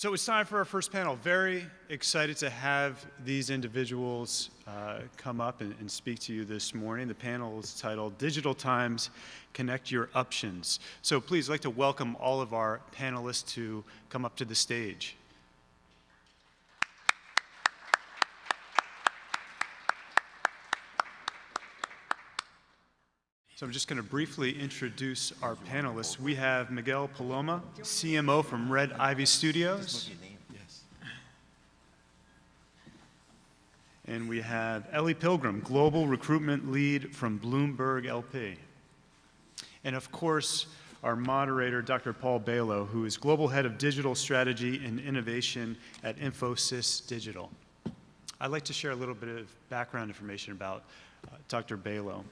So it's time for our first panel. Very excited to have these individuals come up and speak to you this morning. The panel is titled Digital Times, Connect Your UPtions. So please, I'd like to welcome all of our panelists to come up to the stage. So I'm just going to briefly introduce our panelists. We have Miguel Paloma, CMO from Red Ivy Studios. And we have Ellie Pilgrim, Global Recruitment Lead from Bloomberg LP. And of course, our moderator, Dr. Paul Bailo, who is Global Head of Digital Strategy and Innovation at Infosys Digital. I'd like to share a little bit of background information about Dr. Bailo.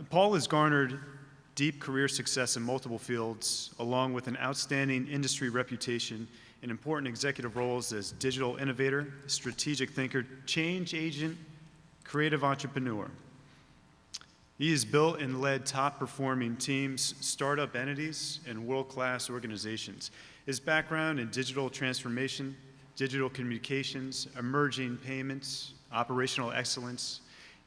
Paul has garnered deep career success in multiple fields, along with an outstanding industry reputation in important executive roles as digital innovator, strategic thinker, change agent, creative entrepreneur. He has built and led top-performing teams, startup entities, and world-class organizations. His background in digital transformation, digital communications, emerging payments, operational excellence,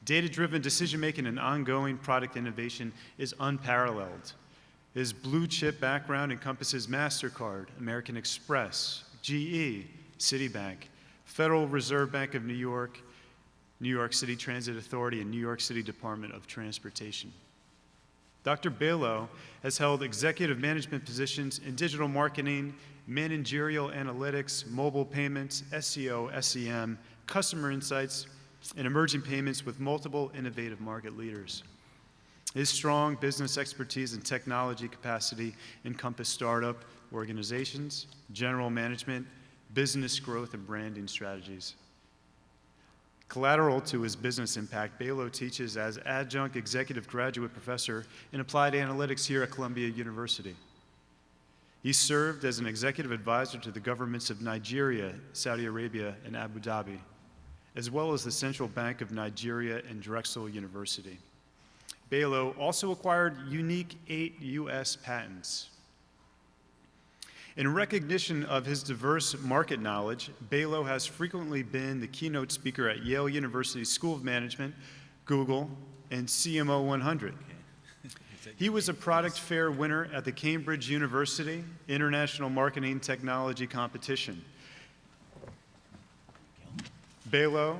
data-driven decision-making, and ongoing product innovation is unparalleled. His blue-chip background encompasses MasterCard, American Express, GE, Citibank, Federal Reserve Bank of New York, New York City Transit Authority, and New York City Department of Transportation. Dr. Bailo has held executive management positions in digital marketing, managerial analytics, mobile payments, SEO, SEM, customer insights, and emerging payments with multiple innovative market leaders. His strong business expertise and technology capacity encompass startup organizations, general management, business growth, and branding strategies. Collateral to his business impact, Bailo teaches as adjunct executive graduate professor in applied analytics here at Columbia University. He served as an executive advisor to the governments of Nigeria, Saudi Arabia, and Abu Dhabi, as well as the Central Bank of Nigeria and Drexel University. Bailo also acquired unique 8 U.S. patents. In recognition of his diverse market knowledge, Bailo has frequently been the keynote speaker at Yale University School of Management, Google, and CMO 100. He was a product fair winner at the Cambridge University International Marketing Technology Competition. Bailo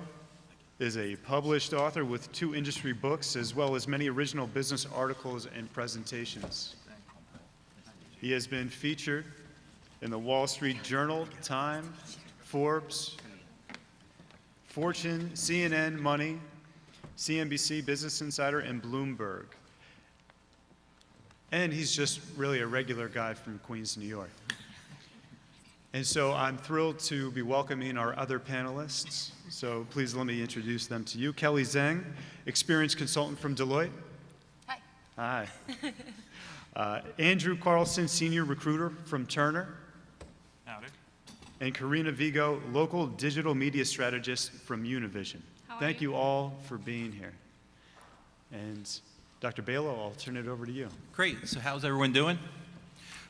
is a published author with 2 industry books, as well as many original business articles and presentations. He has been featured in the Wall Street Journal, Time, Forbes, Fortune, CNN, Money, CNBC, Business Insider, and Bloomberg. And he's just really a regular guy from Queens, New York. And so I'm thrilled to be welcoming our other panelists. So please let me introduce them to you. Kelly Zheng, experienced consultant from Deloitte. Hi. Hi. Andrew Carlson, senior recruiter from Turner. Howdy. And Karina Vigo, local digital media strategist from Univision. Thank you all for being here. And Dr. Bailo, I'll turn it over to you. Great. So how's everyone doing?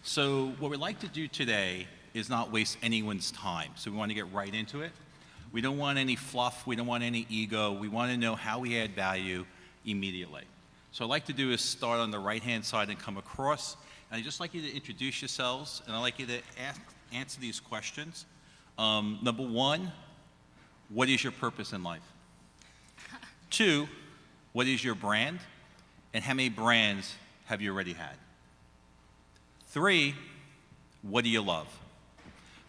So what we'd like to do today is not waste anyone's time. So we want to get right into it. We don't want any fluff. We don't want any ego. We want to know how we add value immediately. So I'd like to do is start on the right-hand side and come across. And I'd just like you to introduce yourselves, and I'd like you to answer these questions. Number 1, what is your purpose in life? 2, what is your brand? And how many brands have you already had? 3, what do you love?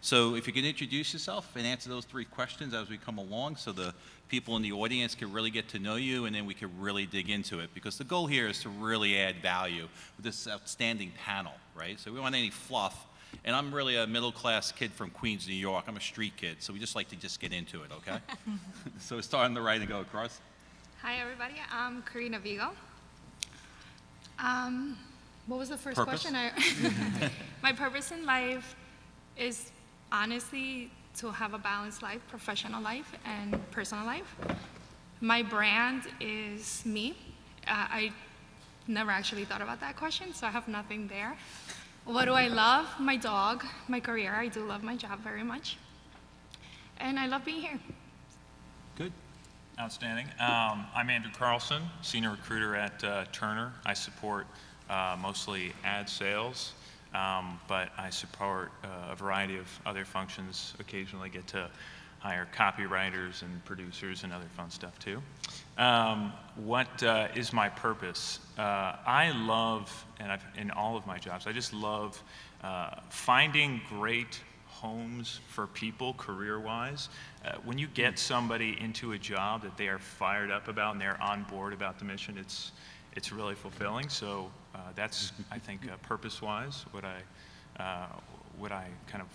So if you can introduce yourself and answer those 3 questions as we come along so the people in the audience can really get to know you, and then we can really dig into it. Because the goal here is to really add value with this outstanding panel, right? So we don't want any fluff. And I'm really a middle-class kid from Queens, New York. I'm a street kid, so we just like to just get into it, okay? So start on the right and go across. Hi, everybody. I'm Karina Vigo. What was the first question? My purpose in life is honestly to have a balanced life, professional life and personal life. My brand is me. I never actually thought about that question, so I have nothing there. What do I love? My dog, my career. I do love my job very much. And I love being here. Good. Outstanding. I'm Andrew Carlson, senior recruiter at Turner. I support mostly ad sales, but I support a variety of other functions. Occasionally get to hire copywriters and producers and other fun stuff too. What is my purpose? I love, and in all of my jobs, I just love finding great homes for people career-wise. When you get somebody into a job that they are fired up about and they're on board about the mission, it's really fulfilling. So that's, I think, purpose-wise,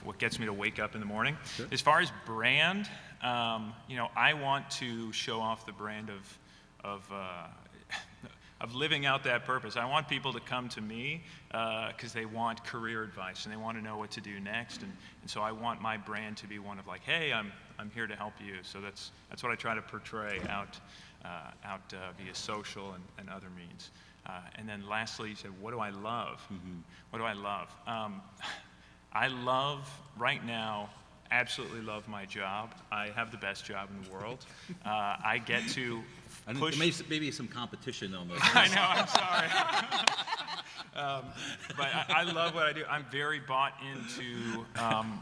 what gets me to wake up in the morning. Sure. As far as brand, I want to show off the brand of living out that purpose. I want people to come to me because they want career advice and they want to know what to do next. And so I want my brand to be one of like, hey, I'm here to help you. So that's what I try to portray out via social and other means. And then lastly, you said, what do I love? Mm-hmm. What do I love? I love, right now, absolutely love my job. I have the best job in the world. I get to push. Maybe some competition on this. I know, I'm sorry. But I love what I do. I'm very bought into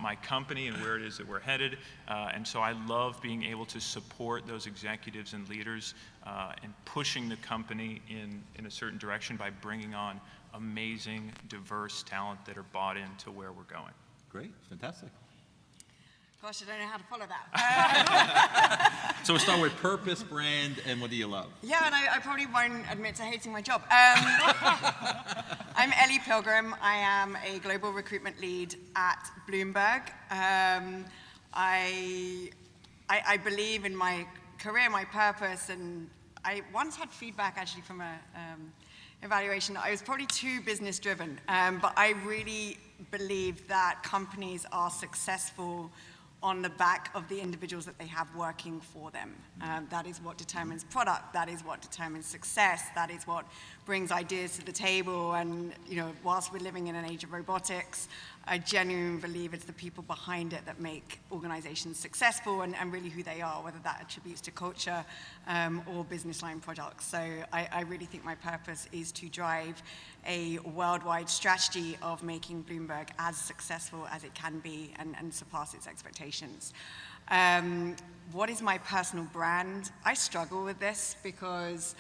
my company and where it is that we're headed. And so I love being able to support those executives and leaders and pushing the company in a certain direction by bringing on amazing, diverse talent that are bought into where we're going. Great, fantastic. Gosh, I don't know how to follow that. So we'll start with purpose, brand, and what do you love? Yeah, and I probably won't admit to hating my job. I'm Ellie Pilgrim. I am a global recruitment lead at Bloomberg. I believe in my career, my purpose, and I once had feedback actually from a evaluation. I was probably too business driven, but I really believe that companies are successful on the back of the individuals that they have working for them. That is what determines product, that is what determines success, that is what brings ideas to the table. And whilst we're living in an age of robotics, I genuinely believe it's the people behind it that make organizations successful and really who they are, whether that attributes to culture or business line products. So I really think my purpose is to drive a worldwide strategy of making Bloomberg as successful as it can be and surpass its expectations. What is my personal brand? I struggle with this because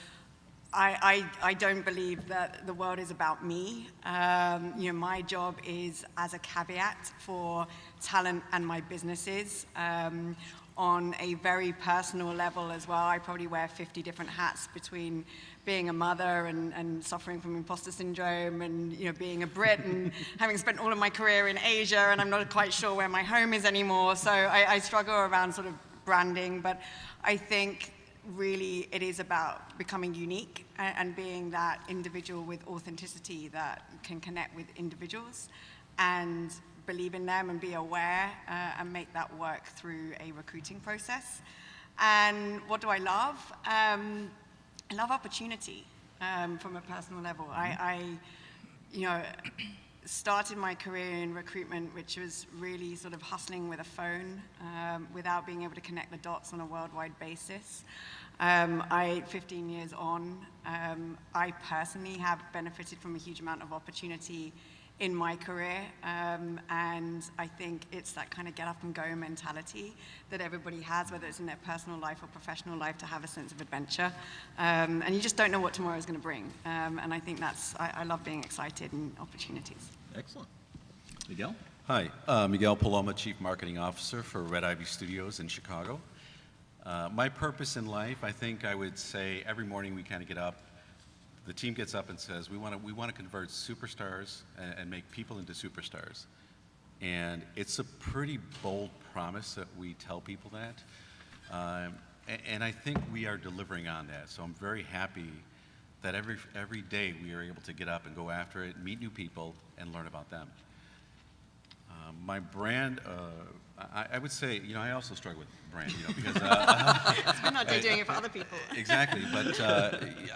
I don't believe that the world is about me. My job is as a caveat for talent and my businesses. On a very personal level as well, I probably wear 50 different hats between being a mother and suffering from imposter syndrome and being a Brit and having spent all of my career in Asia and I'm not quite sure where my home is anymore. So I struggle around sort of branding, but I think really it is about becoming unique and being that individual with authenticity that can connect with individuals and believe in them and be aware and make that work through a recruiting process. And what do I love? I love opportunity from a personal level. I started my career in recruitment, which was really sort of hustling with a phone without being able to connect the dots on a worldwide basis. 15 years on, I personally have benefited from a huge amount of opportunity in my career, and I think it's that kind of get up and go mentality that everybody has, whether it's in their personal life or professional life, to have a sense of adventure, and you just don't know what tomorrow is going to bring, and I think I love being excited and opportunities. Excellent. Miguel? Hi, Miguel Paloma, Chief Marketing Officer for Red Ivy Studios in Chicago. My purpose in life, I think I would say every morning we kind of get up, the team gets up and says, we want to convert superstars and make people into superstars. And it's a pretty bold promise that we tell people that. And I think we are delivering on that. So I'm very happy that every day we are able to get up and go after it, meet new people, and learn about them. My brand, I would say, I also struggle with brand, because I'm not doing it for other people. Exactly, but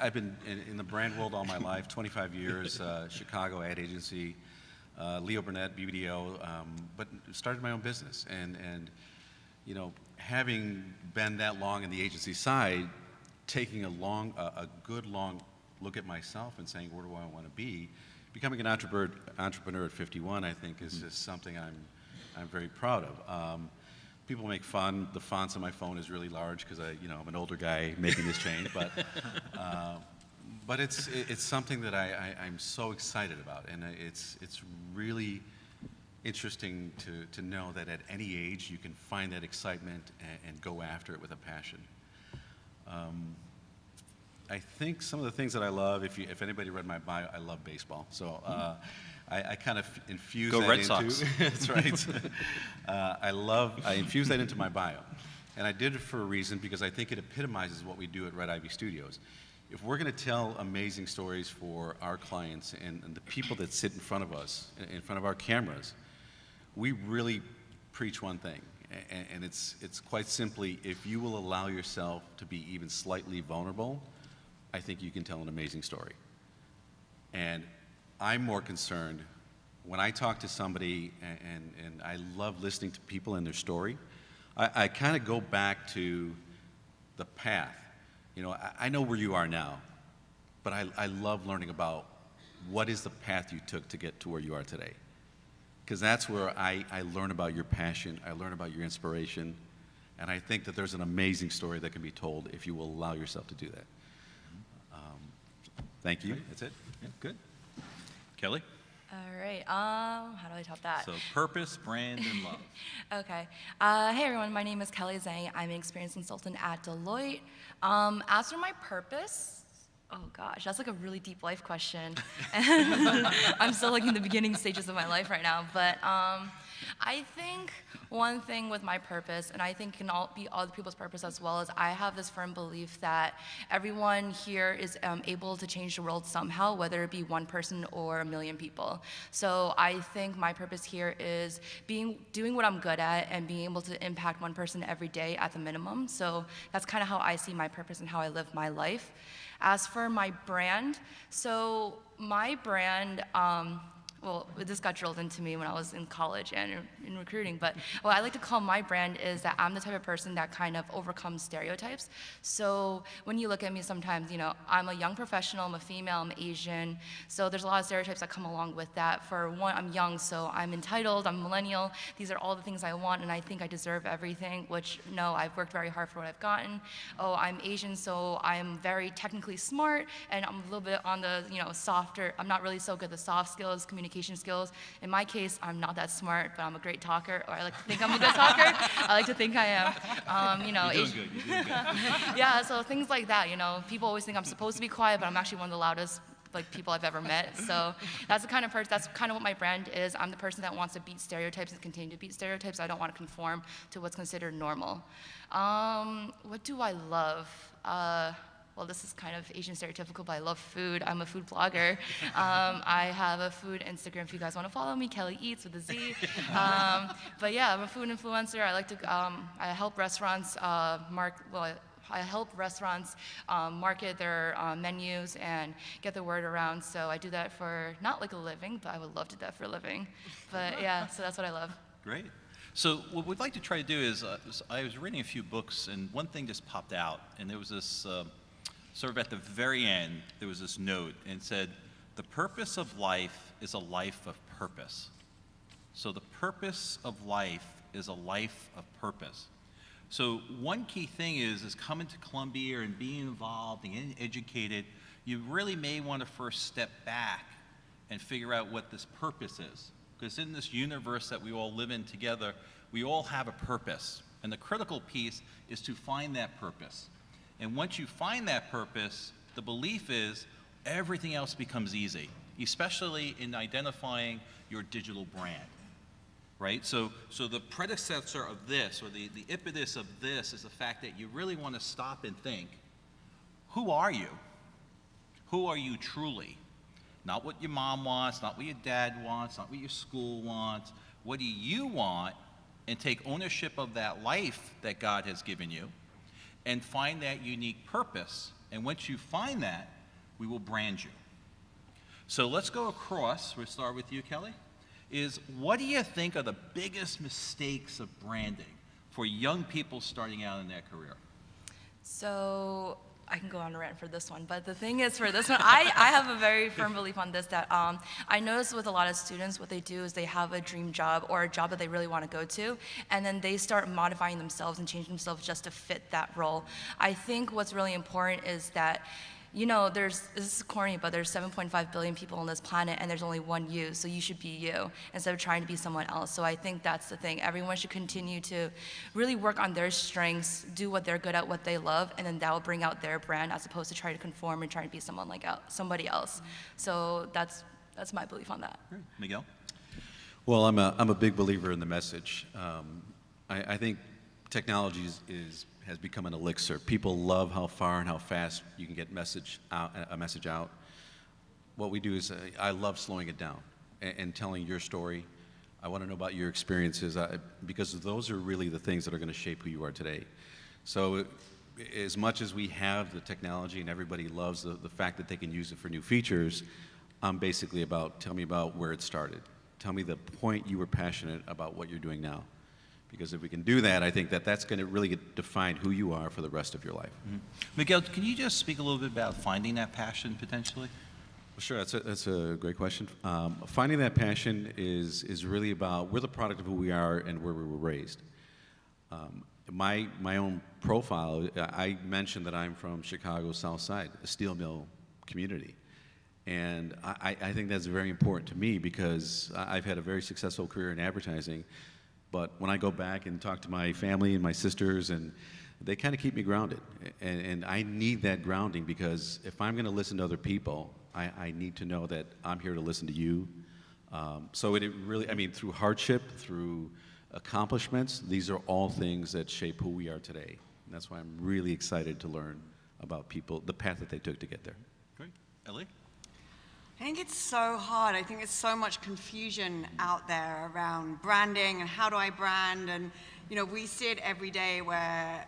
I've been in the brand world all my life, 25 years, Chicago ad agency, Leo Burnett, BBDO, but started my own business. And you know, having been that long in the agency side, taking a good long look at myself and saying, where do I want to be? Becoming an entrepreneur at 51, I think, is just something I'm very proud of. People make fun. The fonts on my phone is really large because I'm an older guy making this change, but it's something that I'm so excited about, and it's really interesting to know that at any age you can find that excitement and go after it with a passion. I think some of the things that I love, if anybody read my bio, I love baseball. So I kind of infuse Go that Red into. Sox. That's right. I infuse that into my bio, and I did it for a reason because I think it epitomizes what we do at Red Ivy Studios. If we're going to tell amazing stories for our clients and the people that sit in front of us, in front of our cameras, we really preach one thing, and it's quite simply, if you will allow yourself to be even slightly vulnerable, I think you can tell an amazing story. And I'm more concerned when I talk to somebody, and I love listening to people and their story, I kind of go back to the path. You know, I know where you are now, but I love learning about what is the path you took to get to where you are today. Because that's where I learn about your passion, I learn about your inspiration, and I think that there's an amazing story that can be told if you will allow yourself to do that. Thank you. That's it. Yeah, good. Kelly? All right. How do I top that? So purpose, brand, and love. Okay. Hey everyone, my name is Kelly Zheng. I'm an experienced consultant at Deloitte. As for my purpose, oh gosh, that's like a really deep life question. I'm still like in the beginning stages of my life right now, but I think one thing with my purpose, and I think can all be other people's purpose as well, is I have this firm belief that everyone here is able to change the world somehow, whether it be one person or a million people. So I think my purpose here is doing what I'm good at and being able to impact one person every day at the minimum. So that's kind of how I see my purpose and how I live my life. As for my brand, so my brand, well, this got drilled into me when I was in college and in recruiting, but what I like to call my brand is that I'm the type of person that kind of overcomes stereotypes. So when you look at me sometimes, you know, I'm a young professional, I'm a female, I'm Asian, so there's a lot of stereotypes that come along with that. For one, I'm young, so I'm entitled, I'm millennial, these are all the things I want and I think I deserve everything, which no, I've worked very hard for what I've gotten. Oh, I'm Asian, so I'm very technically smart and I'm a little bit on the, you know, softer, I'm not really so good at the soft skills, communication skills. In my case, I'm not that smart, but I'm a great talker, or I like to think I'm a good talker. I like to think I am. You know, You're doing good. yeah, so things like that, you know. People always think I'm supposed to be quiet, but I'm actually one of the loudest people I've ever met. So that's the kind of person, that's kind of what my brand is. I'm the person that wants to beat stereotypes and continue to beat stereotypes. I don't want to conform to what's considered normal. What do I love? Well, this is kind of Asian stereotypical, but I love food. I'm a food blogger. I have a food Instagram if you guys want to follow me, Kelly Eats with a Z. But yeah, I'm a food influencer. I like to, I help restaurants I help restaurants market their menus and get the word around. So I do that for not like a living, but I would love to do that for a living. But yeah, so that's what I love. Great. So what we'd like to try to do is, I was reading a few books, and one thing just popped out, and there was this, sort of at the very end, there was this note, and it said, the purpose of life is a life of purpose. So the purpose of life is a life of purpose. So one key thing is coming to Columbia and being involved and getting educated, you really may want to first step back and figure out what this purpose is. Because in this universe that we all live in together, we all have a purpose. And the critical piece is to find that purpose. And once you find that purpose, the belief is everything else becomes easy, especially in identifying your digital brand, right? So the predecessor of this, or the impetus of this, is the fact that you really want to stop and think, who are you? Who are you truly? Not what your mom wants, not what your dad wants, not what your school wants. What do you want? And take ownership of that life that God has given you and find that unique purpose. And once you find that, we will brand you. So let's go across. We'll start with you, Kelly. is what do you think are the biggest mistakes of branding for young people starting out in their career? So I can go on a rant for this one, but the thing is for this one, I have a very firm belief on this that I notice with a lot of students, what they do is they have a dream job or a job that they really want to go to, and then they start modifying themselves and changing themselves just to fit that role. I think what's really important is that, you know, this is corny, but there's 7.5 billion people on this planet and there's only one you, so you should be you instead of trying to be someone else. So I think that's the thing. Everyone should continue to really work on their strengths, do what they're good at, what they love, and then that will bring out their brand as opposed to try to conform and try to be someone like somebody else. So that's my belief on that. Miguel? Well, I'm a big believer in the message. I think technology has become an elixir. People love how far and how fast you can get a message out. What we do is I love slowing it down and telling your story. I want to know about your experiences because those are really the things that are going to shape who you are today. So as much as we have the technology and everybody loves the fact that they can use it for new features, I'm basically about, tell me about where it started. Tell me the point you were passionate about what you're doing now. Because if we can do that, I think that's going to really define who you are for the rest of your life. Mm-hmm. Miguel, can you just speak a little bit about finding that passion potentially? Well, sure, that's a great question. Finding that passion is really about, we're the product of who we are and where we were raised. My own profile, I mentioned that I'm from Chicago South Side, a steel mill community. And I think that's very important to me because I've had a very successful career in advertising. But when I go back and talk to my family and my sisters, and they kind of keep me grounded. And I need that grounding because if I'm going to listen to other people, I need to know that I'm here to listen to you. So it really, I mean, through hardship, through accomplishments, these are all things that shape who we are today. And that's why I'm really excited to learn about people, the path that they took to get there. Great. Ellie? I think it's so hard. I think there's so much confusion out there around branding and how do I brand, and you know, we see it every day where,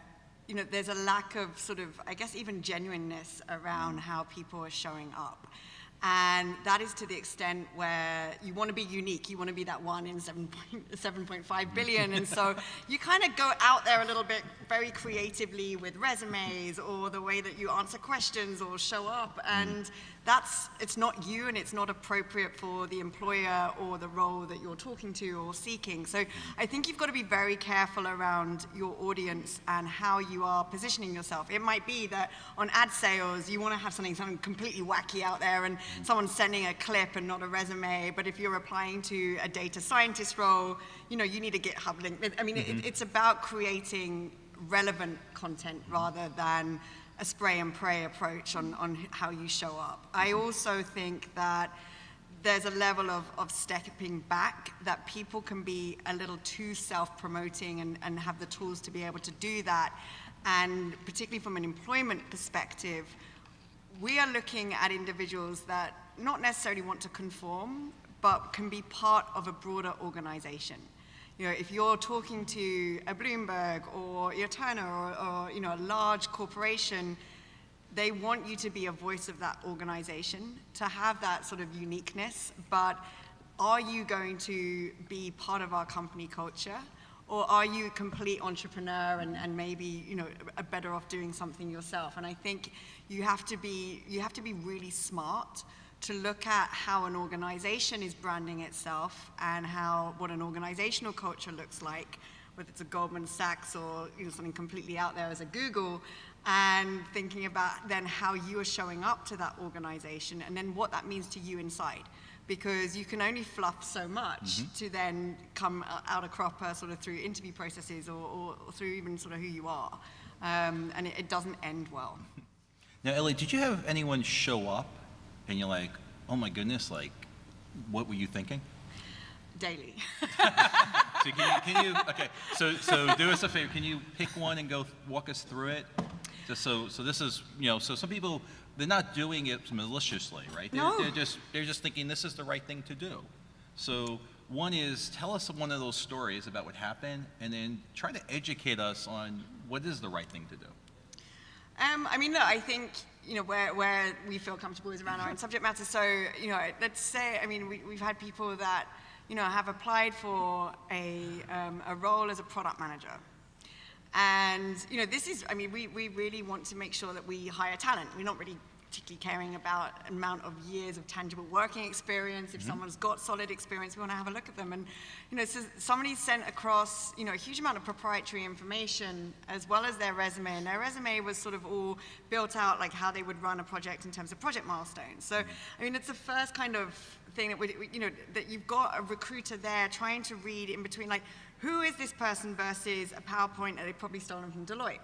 you know, there's a lack of sort of, I guess, even genuineness around how people are showing up. And that is to the extent where you want to be unique. You want to be that one in 7.5 billion. And so you kind of go out there a little bit very creatively with resumes or the way that you answer questions or show up. And it's not you, and it's not appropriate for the employer or the role that you're talking to or seeking. So I think you've got to be very careful around your audience and how you are positioning yourself. It might be that on ad sales, you want to have something completely wacky out there and someone's sending a clip and not a resume. But if you're applying to a data scientist role, you know, you need a GitHub link. I mean, it's about creating relevant content rather than a spray and pray approach on how you show up. I also think that there's a level of stepping back, that people can be a little too self-promoting and have the tools to be able to do that. And particularly from an employment perspective, we are looking at individuals that not necessarily want to conform, but can be part of a broader organization. You know, if you're talking to a Bloomberg or your Turner or you know, a large corporation, they want you to be a voice of that organization, to have that sort of uniqueness. But are you going to be part of our company culture? Or are you a complete entrepreneur and maybe, you know, better off doing something yourself? And I think you have to be really smart to look at how an organization is branding itself and what an organizational culture looks like, whether it's a Goldman Sachs or, you know, something completely out there as a Google, and thinking about then how you are showing up to that organization and then what that means to you inside. Because you can only fluff so much to then come out a cropper sort of through interview processes or through even sort of who you are. And it doesn't end well. Now, Ellie, did you have anyone show up and you're like, oh my goodness, like, what were you thinking? Daily. So can you okay, so do us a favor, can you pick one and walk us through it? Just so this is, you know, so some people, they're not doing it maliciously, right? No. They're just thinking this is the right thing to do. So one is, tell us one of those stories about what happened, and then try to educate us on what is the right thing to do. I mean, look, I think, you know, where we feel comfortable is around our own subject matter. So, you know, let's say, I mean, we've had people that have applied for a role as a product manager. And, this is, we really want to make sure that we hire talent. We're not really particularly caring about amount of years of tangible working experience. If someone's got solid experience, we want to have a look at them. And, so somebody sent across, a huge amount of proprietary information as well as their resume. And their resume was sort of all built out like how they would run a project in terms of project milestones. So, it's the first kind of thing that, that you've got a recruiter there trying to read in between, like, who is this person versus a PowerPoint that they've probably stolen from Deloitte?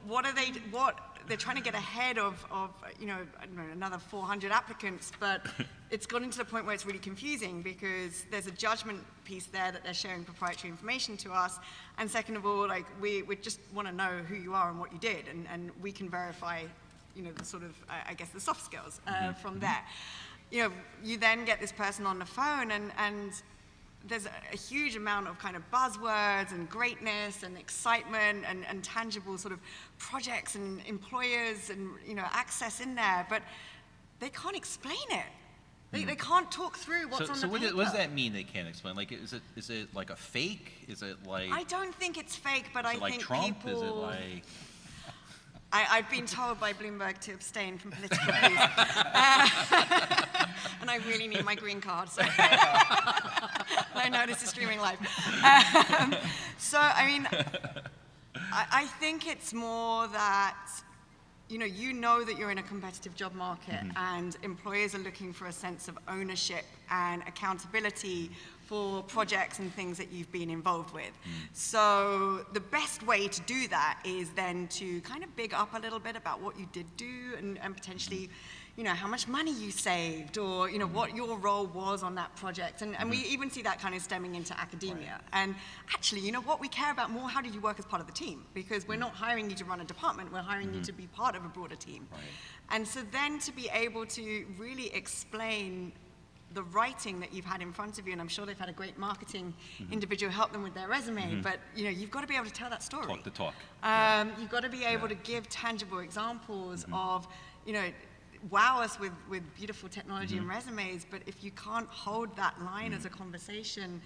What are they? What they're trying to get ahead of I don't know, another 400 applicants, but it's gotten to the point where it's really confusing because there's a judgment piece there that they're sharing proprietary information to us, and second of all, like we just want to know who you are and what you did, and we can verify, the sort of I guess the soft skills from there. You then get this person on the phone and there's a huge amount of kind of buzzwords and greatness and excitement and tangible sort of projects and employers and, access in there, but they can't explain it. They can't talk through what's on the paper. So what does that mean they can't explain? Like, is it like a fake? Is it like... I don't think it's fake, but I think like Trump? people... Is it like... I've been told by Bloomberg to abstain from political views. And I really need my green card, so I know this is streaming live. I think it's more that, you know that you're in a competitive job market and employers are looking for a sense of ownership and accountability for projects and things that you've been involved with. So the best way to do that is then to kind of big up a little bit about what you did do and potentially, how much money you saved or, what your role was on that project. And we even see that kind of stemming into academia. Right. And actually, what we care about more, how do you work as part of the team? Because we're not hiring you to run a department, we're hiring you to be part of a broader team. Right. And so then to be able to really explain the writing that you've had in front of you, and I'm sure they've had a great marketing individual help them with their resume, but you've got to be able to tell that story. Talk the talk. You've got to be able to give tangible examples of, wow us with beautiful technology and resumes, but if you can't hold that line as a conversation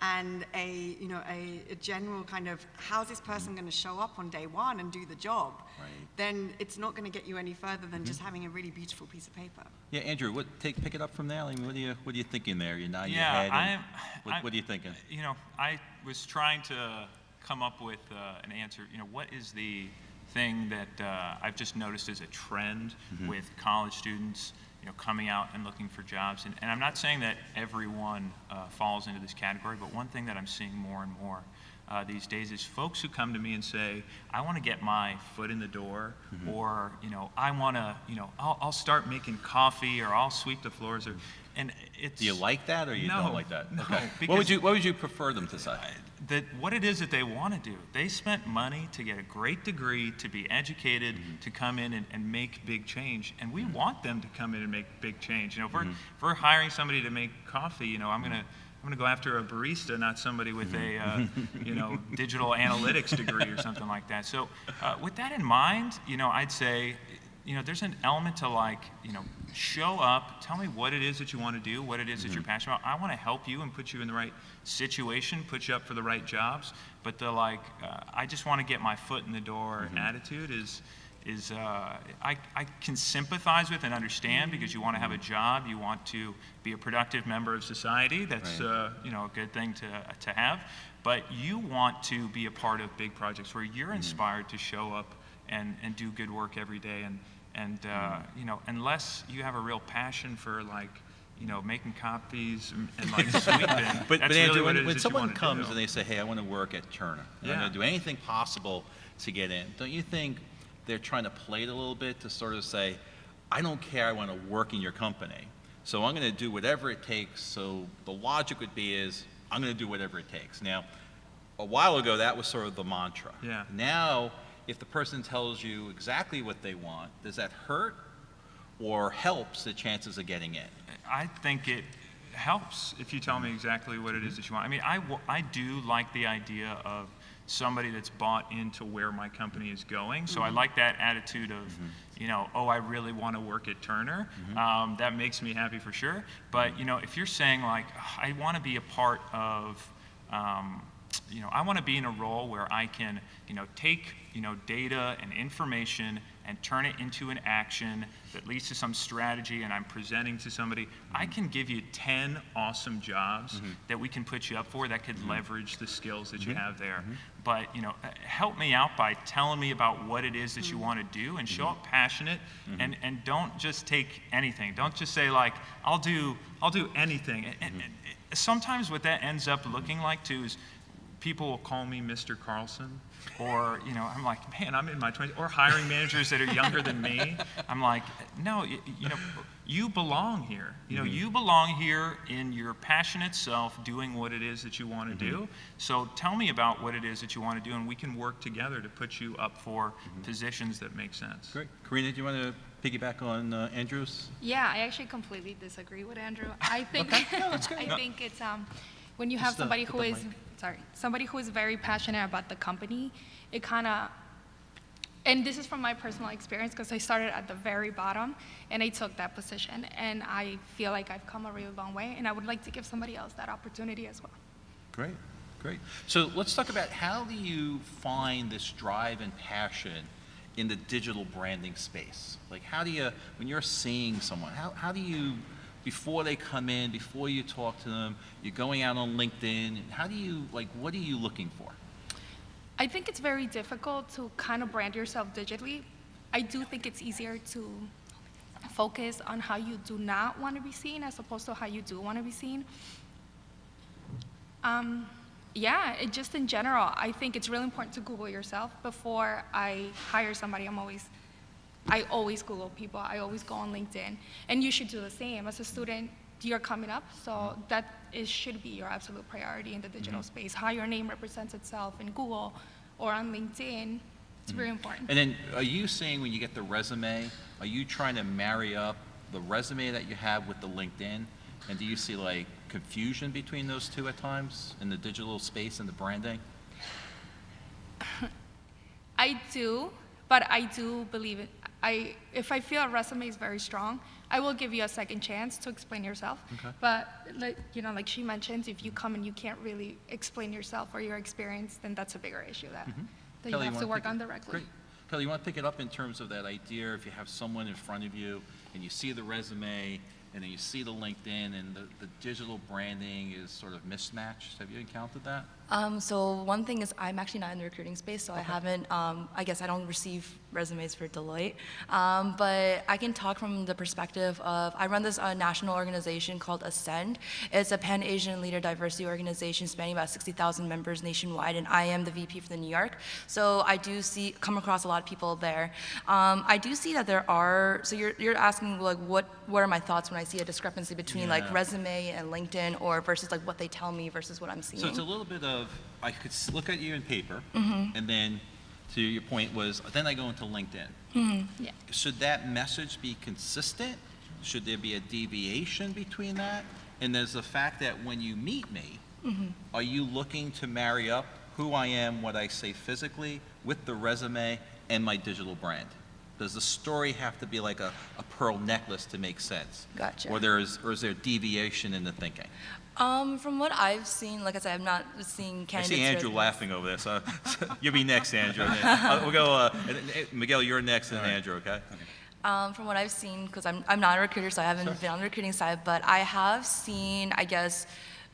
and a general kind of how's this person going to show up on day one and do the job, then it's not going to get you any further than just having a really beautiful piece of paper. Yeah, Andrew, pick it up from there. I mean, what are you thinking there? You're nodding your Yeah, head. What are you thinking? I was trying to come up with an answer. What is the thing that I've just noticed as a trend with college students, coming out and looking for jobs. And I'm not saying that everyone falls into this category, but one thing that I'm seeing more and more these days is folks who come to me and say, I want to get my foot in the door, or, I want to, I'll start making coffee, or I'll sweep the floors, and it's... Do you like that, or you don't like that? No, okay. Because what would you prefer them to say? What it is that they want to do. They spent money to get a great degree, to be educated, to come in and make big change, and we want them to come in and make big change. If we're hiring somebody to make coffee, I'm going to go after a barista, not somebody with a digital analytics degree or something like that. So with that in mind, I'd say, there's an element to show up, tell me what it is that you want to do, what it is that you're passionate about. I want to help you and put you in the right situation, put you up for the right jobs. But the I just want to get my foot in the door attitude is I can sympathize with and understand, because you want to have a job, you want to be a productive member of society. That's a good thing to have. But you want to be a part of big projects where you're inspired to show up and do good work every day. And unless you have a real passion for making copies and sweeping, but that's Andrew, really when someone comes and they say, hey, I want to work at Turner, I'm going to do anything possible to get in, don't you think they're trying to play it a little bit to sort of say, I don't care, I want to work in your company, so I'm going to do whatever it takes? So the logic would be is, I'm going to do whatever it takes. Now, a while ago, that was sort of the mantra. Yeah. Now, if the person tells you exactly what they want, does that hurt or helps the chances of getting in? I think it helps if you tell me exactly what it is that you want. I mean, I do like the idea of somebody that's bought into where my company is going. So I like that attitude of, oh, I really want to work at Turner. That makes me happy for sure. But, if you're saying like, I want to be a part of, I want to be in a role where I can, take, data and information and turn it into an action that leads to some strategy, and I'm presenting to somebody, I can give you 10 awesome jobs that we can put you up for that could leverage the skills that you have there. But, help me out by telling me about what it is that you want to do, and show up passionate, and don't just take anything. Don't just say like, I'll do anything. And sometimes what that ends up looking like too is people will call me Mr. Carlson, or, I'm like, man, I'm in my 20s, or hiring managers that are younger than me. I'm like, no, you belong here. You belong here in your passionate self doing what it is that you want to do. So tell me about what it is that you want to do, and we can work together to put you up for positions that make sense. Great. Karina, do you want to piggyback on Andrew's? Yeah, I actually completely disagree with Andrew. I think I think it's when you have somebody who is very passionate about the company, it kind of, and this is from my personal experience because I started at the very bottom and I took that position, and I feel like I've come a really long way, and I would like to give somebody else that opportunity as well. Great, great. So let's talk about, how do you find this drive and passion in the digital branding space? Like, how do you, when you're seeing someone, how do you, before they come in, before you talk to them, you're going out on LinkedIn, how do you, like, what are you looking for? I think it's very difficult to kind of brand yourself digitally. I do think it's easier to focus on how you do not want to be seen as opposed to how you do want to be seen. Yeah, just in general, I think it's really important to Google yourself. Before I hire somebody, I always Google people. I always go on LinkedIn. And you should do the same. As a student, you're coming up, so that should be your absolute priority in the digital space. How your name represents itself in Google or on LinkedIn, it's very important. And then, are you saying when you get the resume, are you trying to marry up the resume that you have with the LinkedIn? And do you see like confusion between those two at times in the digital space and the branding? I do, but I do believe it. If I feel a resume is very strong, I will give you a second chance to explain yourself. Okay. But like she mentioned, if you come and you can't really explain yourself or your experience, then that's a bigger issue that you Kelly, have to work on directly. Great. Kelly, you want to pick it up in terms of that idea, if you have someone in front of you and you see the resume and then you see the LinkedIn and the digital branding is sort of mismatched. Have you encountered that? So one thing is I'm actually not in the recruiting space, so I haven't, I guess I don't receive resumes for Deloitte. But I can talk from the perspective of, I run this national organization called Ascend. It's a Pan-Asian leader diversity organization spanning about 60,000 members nationwide, and I am the VP for the New York. So I do come across a lot of people there. I do see that there are, so you're asking like what are my thoughts when I see a discrepancy between like resume and LinkedIn, or versus like what they tell me versus what I'm seeing? So it's a little bit of, I could look at you in paper, and then to your point was, then I go into LinkedIn. Yeah. Should that message be consistent? Should there be a deviation between that? And there's the fact that when you meet me, are you looking to marry up who I am, what I say physically, with the resume and my digital brand? Does the story have to be like a pearl necklace to make sense? Gotcha. Or is there deviation in the thinking? From what I've seen, like I said, I'm not seeing I candidates. see Andrew laughing over there, so you'll be next, Andrew. We'll go, Miguel, you're next, and then Andrew, okay? From what I've seen, because I'm not a recruiter, so I haven't been on the recruiting side, but I have seen, I guess,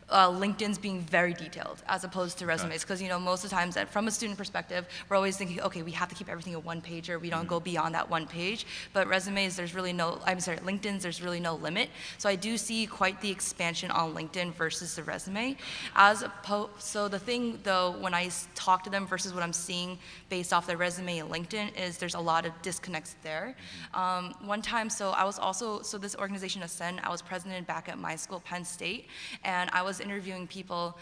LinkedIn's being very detailed as opposed to resumes, because most of the times from a student perspective, we're always thinking, okay, we have to keep everything a one pager, we don't go beyond that one page. But resumes, LinkedIn's, there's really no limit. So I do see quite the expansion on LinkedIn versus the resume. So the thing though, when I talk to them versus what I'm seeing based off their resume and LinkedIn, is there's a lot of disconnects there. One time, so this organization Ascend, I was president back at my school, Penn State, and I was was interviewing people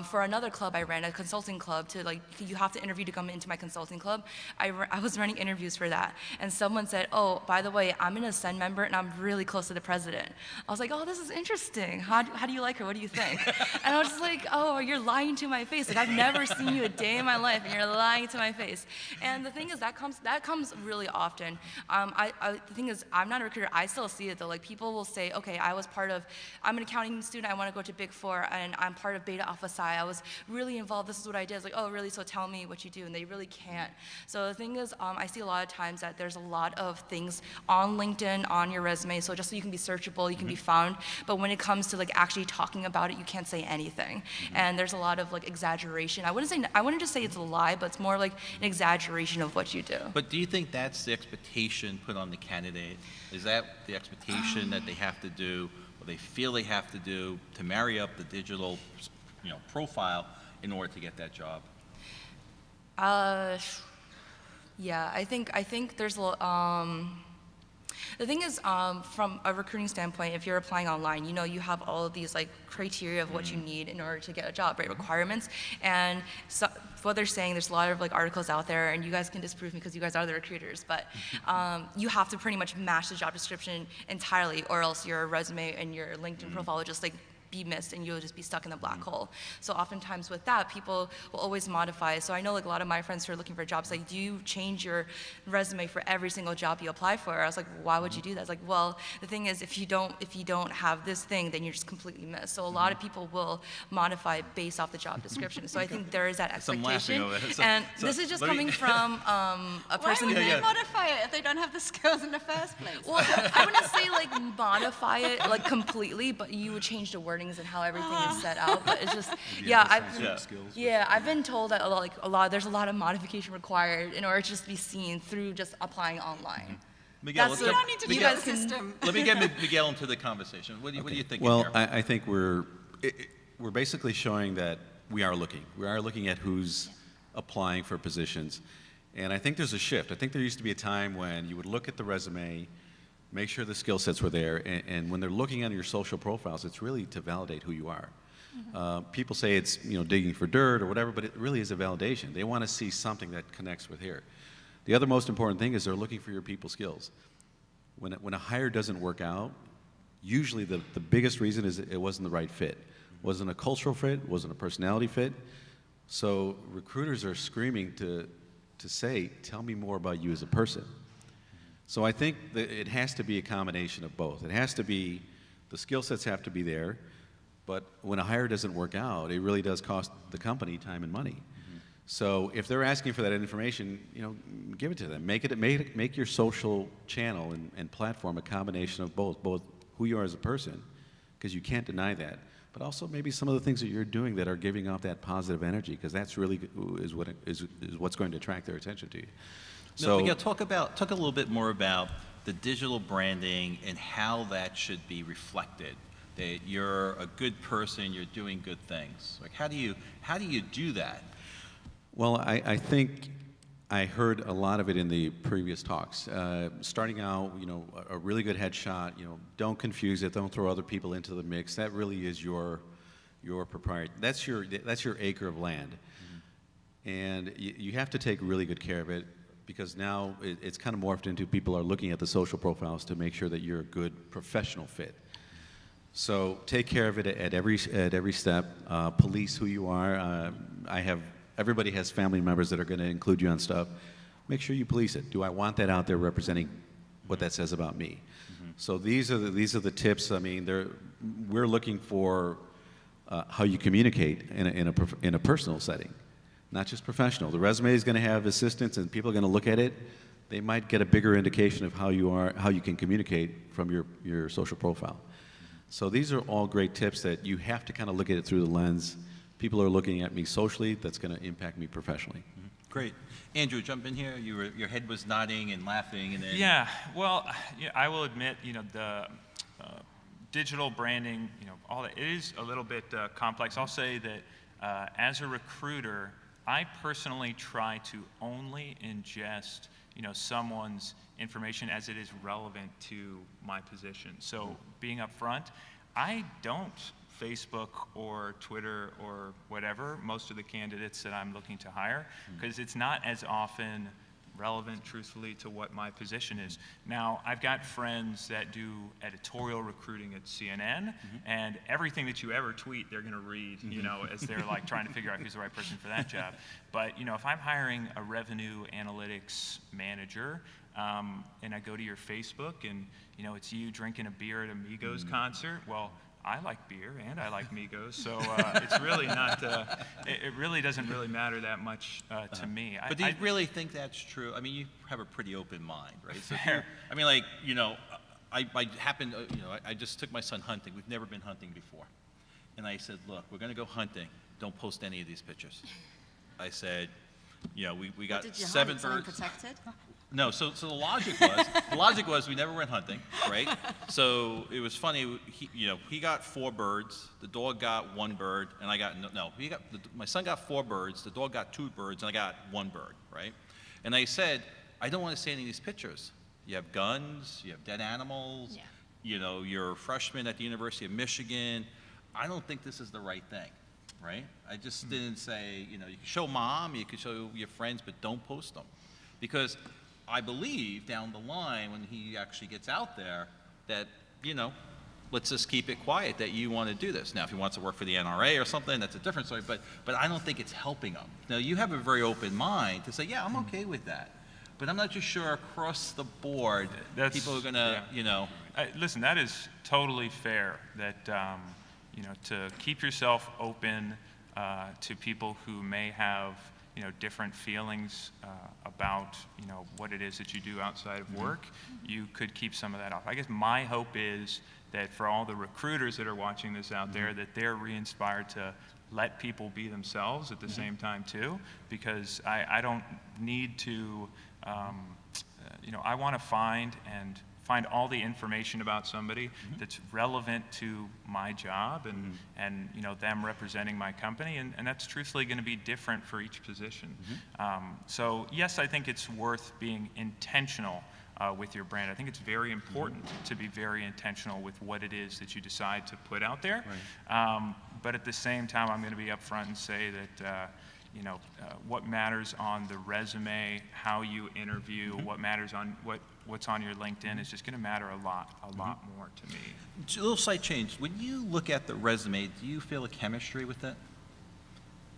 for another club I ran, a consulting club, to like, you have to interview to come into my consulting club. I was running interviews for that. And someone said, oh, by the way, I'm an Ascend member and I'm really close to the president. I was like, oh, this is interesting. How do you like her? What do you think? And I was just like, oh, you're lying to my face. Like, I've never seen you a day in my life and you're lying to my face. And the thing is, that comes really often. The thing is, I'm not a recruiter. I still see it though. Like, people will say, okay, I'm an accounting student. I want to go to Big Four and I'm part of Beta Alpha Psi. I was really involved. This is what I did. It's like, oh, really? So tell me what you do. And they really can't. So the thing is, I see a lot of times that there's a lot of things on LinkedIn, on your resume, so just so you can be searchable, you can be found. But when it comes to like actually talking about it, you can't say anything. And there's a lot of like exaggeration. I wouldn't just say it's a lie, but it's more like an exaggeration of what you do. But do you think that's the expectation put on the candidate? Is that the expectation that they have to do, or they feel they have to do to marry up the digital, profile in order to get that job? Yeah, I think there's the thing is, from a recruiting standpoint, if you're applying online, you have all of these like criteria of what you need in order to get a job, right? Requirements. And so what they're saying, there's a lot of like articles out there, and you guys can disprove me because you guys are the recruiters, but you have to pretty much match the job description entirely, or else your resume and your LinkedIn profile will just like be missed and you'll just be stuck in the black hole. So oftentimes with that, people will always modify. So I know like a lot of my friends who are looking for jobs, like, do you change your resume for every single job you apply for? I was like, why would you do that? It's like, well, the thing is, if you don't have this thing, then you're just completely missed. So a lot of people will modify based off the job description. So I think there is that expectation. And this is just coming from a person Why would who they modify it if they don't have the skills in the first place? Well, I wouldn't say like modify it like completely, but you would change the wordings and how everything is set out. But it's just, I've been told that there's a lot of modification required in order to just be seen through just applying online. Miguel, You don't need to do the system. Let me get Miguel into the conversation. What do you think? Well, I think we're basically showing that we are looking. We are looking at who's applying for positions. And I think there's a shift. I think there used to be a time when you would look at the resume, make sure the skill sets were there, and when they're looking at your social profiles, it's really to validate who you are. People say it's digging for dirt or whatever, but it really is a validation. They want to see something that connects with here. The other most important thing is they're looking for your people skills. When a hire doesn't work out, usually the biggest reason is it wasn't the right fit. Wasn't a cultural fit, wasn't a personality fit. So recruiters are screaming to say, tell me more about you as a person. So I think that it has to be a combination of both. It has to be, the skill sets have to be there, but when a hire doesn't work out, it really does cost the company time and money. So if they're asking for that information, give it to them. Make your social channel and platform a combination of both who you are as a person, because you can't deny that, but also maybe some of the things that you're doing that are giving off that positive energy, because that's really is what's going to attract their attention to you. So, Miguel, talk a little bit more about the digital branding and how that should be reflected. That you're a good person, you're doing good things. Like, how do you do that? Well, I think I heard a lot of it in the previous talks. Starting out, a really good headshot. Don't confuse it. Don't throw other people into the mix. That really is your propriety. That's your acre of land, and you have to take really good care of it. Because now it's kind of morphed into people are looking at the social profiles to make sure that you're a good professional fit. So take care of it at every step. Police who you are. Everybody has family members that are going to include you on stuff. Make sure you police it. Do I want that out there representing what that says about me? So these are the tips. I mean, we're looking for how you communicate in a personal setting. Not just professional. The resume is going to have assistants, and people are going to look at it. They might get a bigger indication of how you can communicate from your social profile. So these are all great tips that you have to kind of look at it through the lens. People are looking at me socially. That's going to impact me professionally. Great. Andrew, jump in here. Your head was nodding and laughing, and then. Yeah. Well, I will admit, the digital branding, all that, it is a little bit complex. I'll say that as a recruiter, I personally try to only ingest, someone's information as it is relevant to my position. So being upfront, I don't Facebook or Twitter or whatever, most of the candidates that I'm looking to hire, because it's not as often relevant, truthfully, to what my position is. Now, I've got friends that do editorial recruiting at CNN, and everything that you ever tweet, they're going to read, you know, as they're like trying to figure out who's the right person for that job. But, you know, if I'm hiring a revenue analytics manager, and I go to your Facebook and, you know, it's you drinking a beer at a Migos concert, well, I like beer and I like Migos, so it's really not, it really doesn't really matter that much to me. But do you really think that's true? I mean, you have a pretty open mind, right? So Fair. I mean, like, you know, I happened, you know, I just took my son hunting. We've never been hunting before. And I said, look, we're going to go hunting. Don't post any of these pictures. I said, you know, we got Did you 7 hunt something birds. protected? No, so the logic was we never went hunting, right? So it was funny. He got 4 birds. The dog got 1 bird, and I got my son got 4 birds. The dog got 2 birds, and I got 1 bird, right? And I said, I don't want to see any of these pictures. You have guns. You have dead animals. Yeah. You know, you're a freshman at the University of Michigan. I don't think this is the right thing, right? I just didn't say, you know, you can show mom, you can show your friends, but don't post them, because I believe down the line when he actually gets out there that, you know, let's just keep it quiet that you want to do this. Now, if he wants to work for the NRA or something, that's a different story, but I don't think it's helping him. Now, you have a very open mind to say, yeah, I'm okay with that. But I'm not just sure across the board people are going to, you know. Listen, that is totally fair, that, you know, to keep yourself open to people who may have, you know, different feelings about, you know, what it is that you do outside of work, you could keep some of that off. I guess my hope is that for all the recruiters that are watching this out there, that they're re-inspired to let people be themselves at the same time too, because I don't need to, you know, I want to find all the information about somebody that's relevant to my job and you know, them representing my company, and that's truthfully going to be different for each position. So yes, I think it's worth being intentional with your brand. I think it's very important to be very intentional with what it is that you decide to put out there. But at the same time, I'm going to be upfront and say that you know, what matters on the resume, how you interview, what matters on what's on your LinkedIn is just going to matter a lot more to me. A little slight change. When you look at the resume, do you feel a chemistry with it?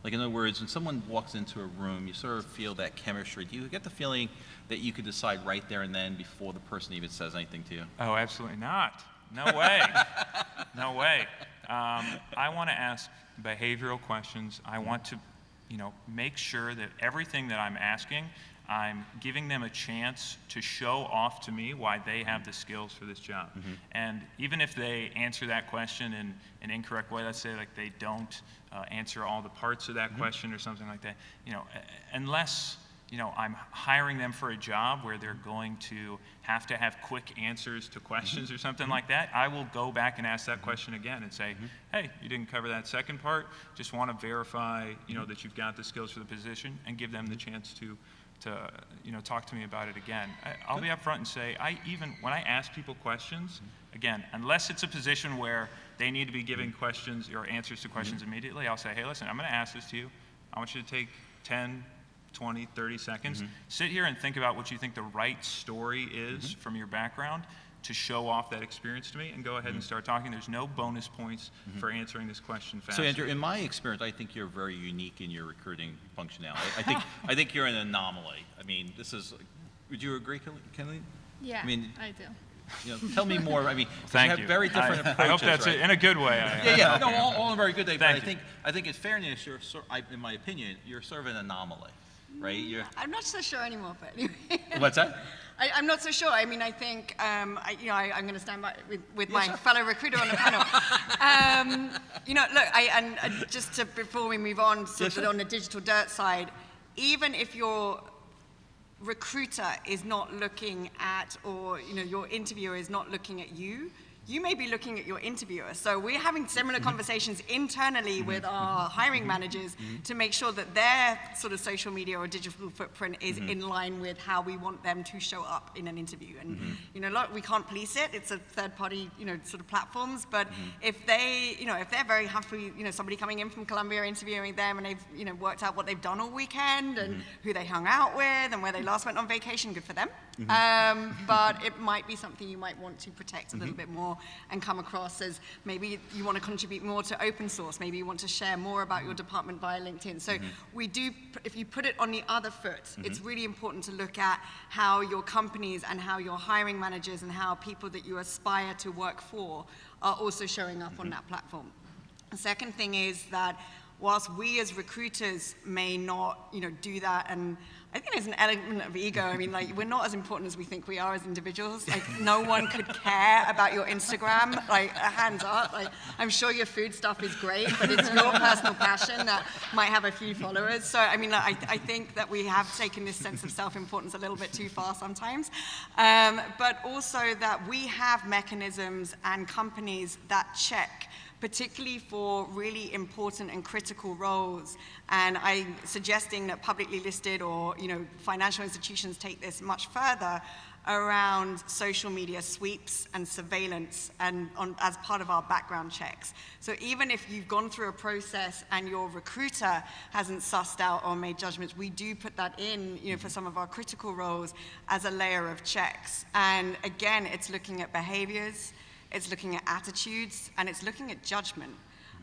Like, in other words, when someone walks into a room, you sort of feel that chemistry. Do you get the feeling that you could decide right there and then before the person even says anything to you? Oh, absolutely not. No way. No way. I want to ask behavioral questions. I want to, you know, make sure that everything that I'm asking, I'm giving them a chance to show off to me why they have the skills for this job. And even if they answer that question in an incorrect way, let's say like they don't answer all the parts of that question or something like that, you know, unless, you know, I'm hiring them for a job where they're going to have quick answers to questions or something like that, I will go back and ask that question again and say, hey, you didn't cover that second part, just want to verify, you know, that you've got the skills for the position, and give them the chance to you know, talk to me about it again. I'll be upfront and say, when I ask people questions, again, unless it's a position where they need to be giving questions or answers to questions immediately, I'll say, hey, listen, I'm going to ask this to you. I want you to take 10, 20, 30 seconds. Sit here and think about what you think the right story is from your background to show off that experience to me, and go ahead and start talking. There's no bonus points for answering this question fast. So, Andrew, in my experience, I think you're very unique in your recruiting functionality. I think you're an anomaly. I mean, would you agree, Kelly? Yeah, I mean, I do. You know, tell me more. I mean, Thank you have very different approaches. I hope that's right? it in a good way. Yeah, no, all in a very good way. But Thank you. I think in fairness, in my opinion, you're sort of an anomaly, right? I'm not so sure anymore, but anyway. What's that? I'm not so sure. I mean, I think, you know, I'm going to stand by with my fellow recruiter on the panel. You know, look, and just before we move on, sort of on the digital dirt side, even if your recruiter is not looking at, or, you know, your interviewer is not looking at you, you may be looking at your interviewer. So we're having similar conversations internally with our hiring managers to make sure that their sort of social media or digital footprint is in line with how we want them to show up in an interview. And you know, look, we can't police it. It's a third-party, you know, sort of platforms. But if they, you know, if they're very happy, you know, somebody coming in from Colombia interviewing them, and they've, you know, worked out what they've done all weekend and who they hung out with and where they last went on vacation, good for them. But it might be something you might want to protect a little bit more and come across as maybe you want to contribute more to open source. Maybe you want to share more about your department via LinkedIn. So we do, if you put it on the other foot, it's really important to look at how your companies and how your hiring managers and how people that you aspire to work for are also showing up on that platform. The second thing is that whilst we as recruiters may not, you know, do that, and I think there's an element of ego. I mean, like, we're not as important as we think we are as individuals. Like, no one could care about your Instagram. Like, hands up. Like, I'm sure your food stuff is great, but it's your personal passion that might have a few followers. So, I mean, like, I think that we have taken this sense of self-importance a little bit too far sometimes. But also that we have mechanisms and companies that check, particularly for really important and critical roles. And I'm suggesting that publicly listed or, you know, financial institutions take this much further around social media sweeps and surveillance and as part of our background checks. So even if you've gone through a process and your recruiter hasn't sussed out or made judgments, we do put that in, you know, for some of our critical roles as a layer of checks. And again, it's looking at behaviors, it's looking at attitudes, and it's looking at judgment.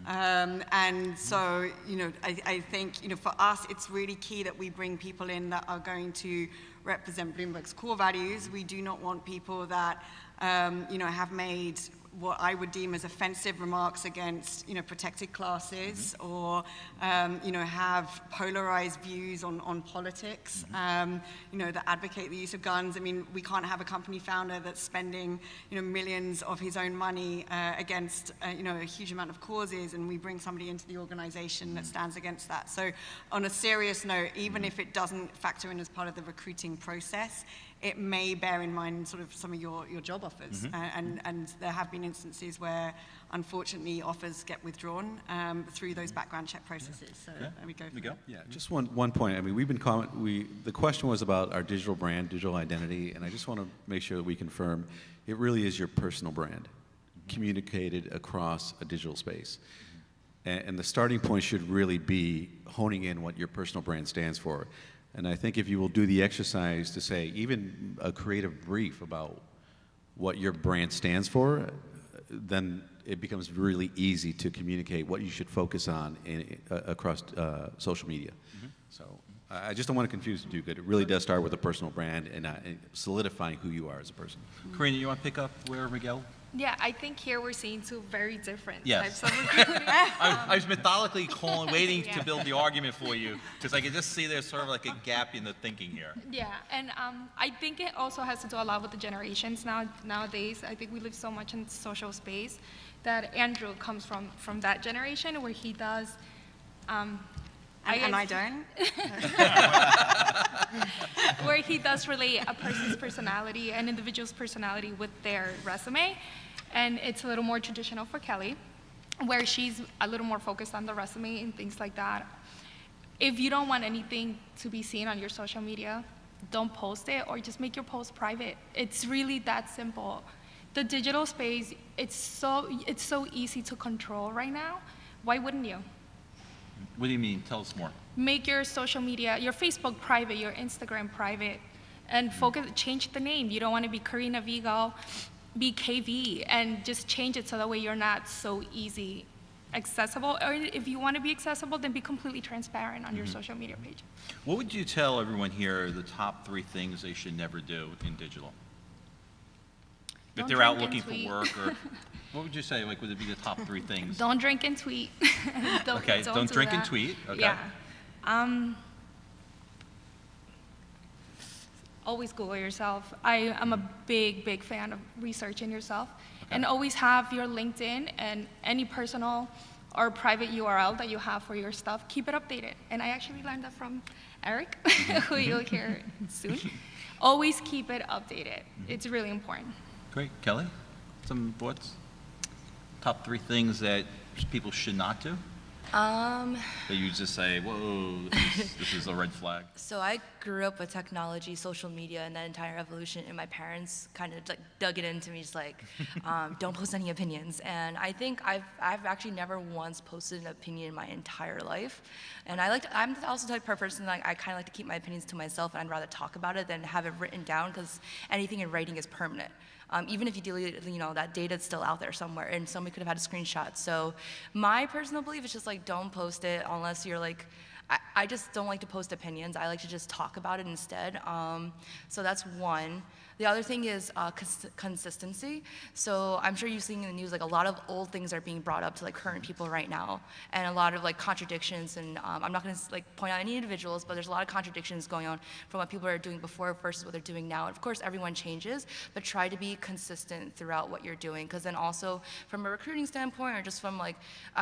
And so, you know, I think, you know, for us, it's really key that we bring people in that are going to represent Bloomberg's core values. We do not want people that, you know, have made what I would deem as offensive remarks against, you know, protected classes or, you know, have polarized views on politics, you know, that advocate the use of guns. I mean, we can't have a company founder that's spending, you know, millions of his own money against, you know, a huge amount of causes, and we bring somebody into the organization that stands against that. So on a serious note, even if it doesn't factor in as part of the recruiting process, it may bear in mind sort of some of your job offers. And there have been instances where, unfortunately, offers get withdrawn through those background check processes. So there we go. Miguel? Yeah, just one point. I mean, we've been the question was about our digital brand, digital identity, and I just want to make sure that we confirm it really is your personal brand communicated across a digital space. And the starting point should really be honing in what your personal brand stands for. And I think if you will do the exercise to say, even a creative brief about what your brand stands for, then it becomes really easy to communicate what you should focus on across social media. So I just don't want to confuse the two, but it really does start with a personal brand and solidifying who you are as a person. Karina, you want to pick up where Miguel? Yeah, I think here we're seeing two very different Yes. types of recruiting. I was methodically waiting to build the argument for you, because I could just see there's sort of like a gap in the thinking here. Yeah, and I think it also has to do a lot with the generations nowadays. I think we live so much in social space that Andrew comes from that generation where he does. And I don't. Where he does relate a person's personality, an individual's personality with their resume. And it's a little more traditional for Kelly, where she's a little more focused on the resume and things like that. If you don't want anything to be seen on your social media, don't post it, or just make your post private. It's really that simple. The digital space, it's so easy to control right now. Why wouldn't you? What do you mean? Tell us more. Make your social media, your Facebook private, your Instagram private, and change the name. You don't want to be Karina Vigo, be KV, and just change it so that way you're not so easy accessible. Or if you want to be accessible, then be completely transparent on your social media page. What would you tell everyone here are the top 3 things they should never do in digital? If Don't they're out drink looking and for work, or what would you say? Like, would it be the top 3 things? Don't drink and tweet. Don't drink and that. tweet. Okay. Yeah. Always Google yourself. I am a big fan of researching yourself. Okay. And always have your LinkedIn and any personal or private URL that you have for your stuff, keep it updated. And I actually learned that from Eric, who you'll hear soon. Always keep it updated. It's really important. Great. Kelly? Some thoughts? Top 3 things that people should not do? That you just say, whoa, this is a red flag. So I grew up with technology, social media, and that entire evolution, and my parents kind of like dug it into me, just like, don't post any opinions. And I think I've actually never once posted an opinion in my entire life. And I'm also the type of person, like, I kind of like to keep my opinions to myself, and I'd rather talk about it than have it written down, because anything in writing is permanent. Even if you delete it, that data's still out there somewhere, and somebody could have had a screenshot. So my personal belief is just like, don't post it unless you're like, I just don't like to post opinions. I like to just talk about it instead. So that's one. The other thing is consistency. So I'm sure you've seen in the news, like a lot of old things are being brought up to like current people right now, and a lot of like contradictions. And I'm not going to like point out any individuals, but there's a lot of contradictions going on from what people are doing before versus what they're doing now. And of course, everyone changes, but try to be consistent throughout what you're doing. Because then also from a recruiting standpoint, or just from like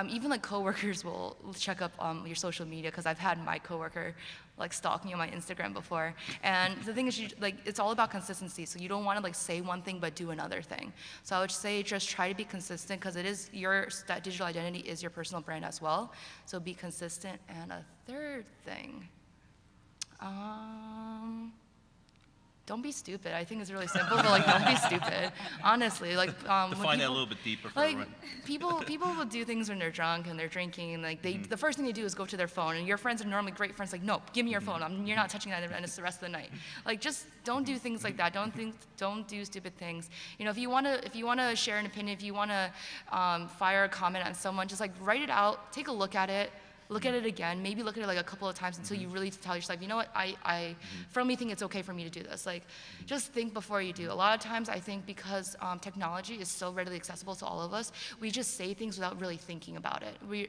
even like coworkers will check up your social media, because I've had my coworker like stalk me on my Instagram before. And the thing is, it's all about consistency. So you don't want to like say one thing but do another thing. So I would say just try to be consistent, because it is that digital identity is your personal brand as well. So be consistent. And a third thing, don't be stupid. I think it's really simple, but like, don't be stupid. Honestly, like Define that a little bit deeper for like everyone. people will do things when they're drunk and they're drinking, and like the first thing they do is go to their phone. And your friends are normally great friends, like, no, give me your phone. You're not touching that, and it's the rest of the night. Like, just don't do things like that. Don't do stupid things. If you wanna share an opinion, if you wanna fire a comment on someone, just like write it out, take a look at it. Look at it again, maybe look at it like a couple of times until you really tell yourself, you know what, I firmly think it's okay for me to do this. Like, just think before you do. A lot of times I think because technology is so readily accessible to all of us, we just say things without really thinking about it. We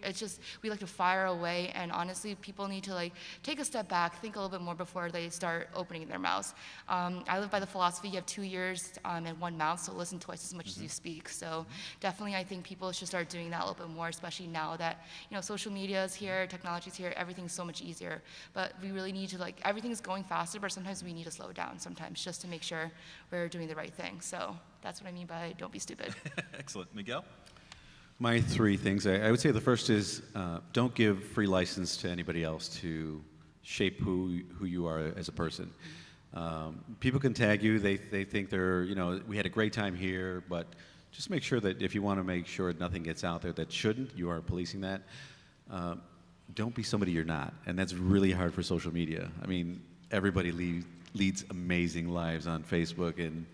like to fire away, and honestly, people need to like take a step back, think a little bit more before they start opening their mouths. I live by the philosophy, you have 2 ears and 1 mouth, so listen twice as much as you speak. So definitely I think people should start doing that a little bit more, especially now that social media is here, technology's here, everything's so much easier. But we really need to everything's going faster, but sometimes we need to slow down sometimes just to make sure we're doing the right thing. So that's what I mean by don't be stupid. Excellent. Miguel? My 3 things, I would say the first is don't give free license to anybody else to shape who you are as a person. People can tag you, they think we had a great time here, but just make sure that if you want to make sure nothing gets out there that shouldn't, you are policing that. Don't be somebody you're not, and that's really hard for social media. I mean, everybody leads amazing lives on Facebook and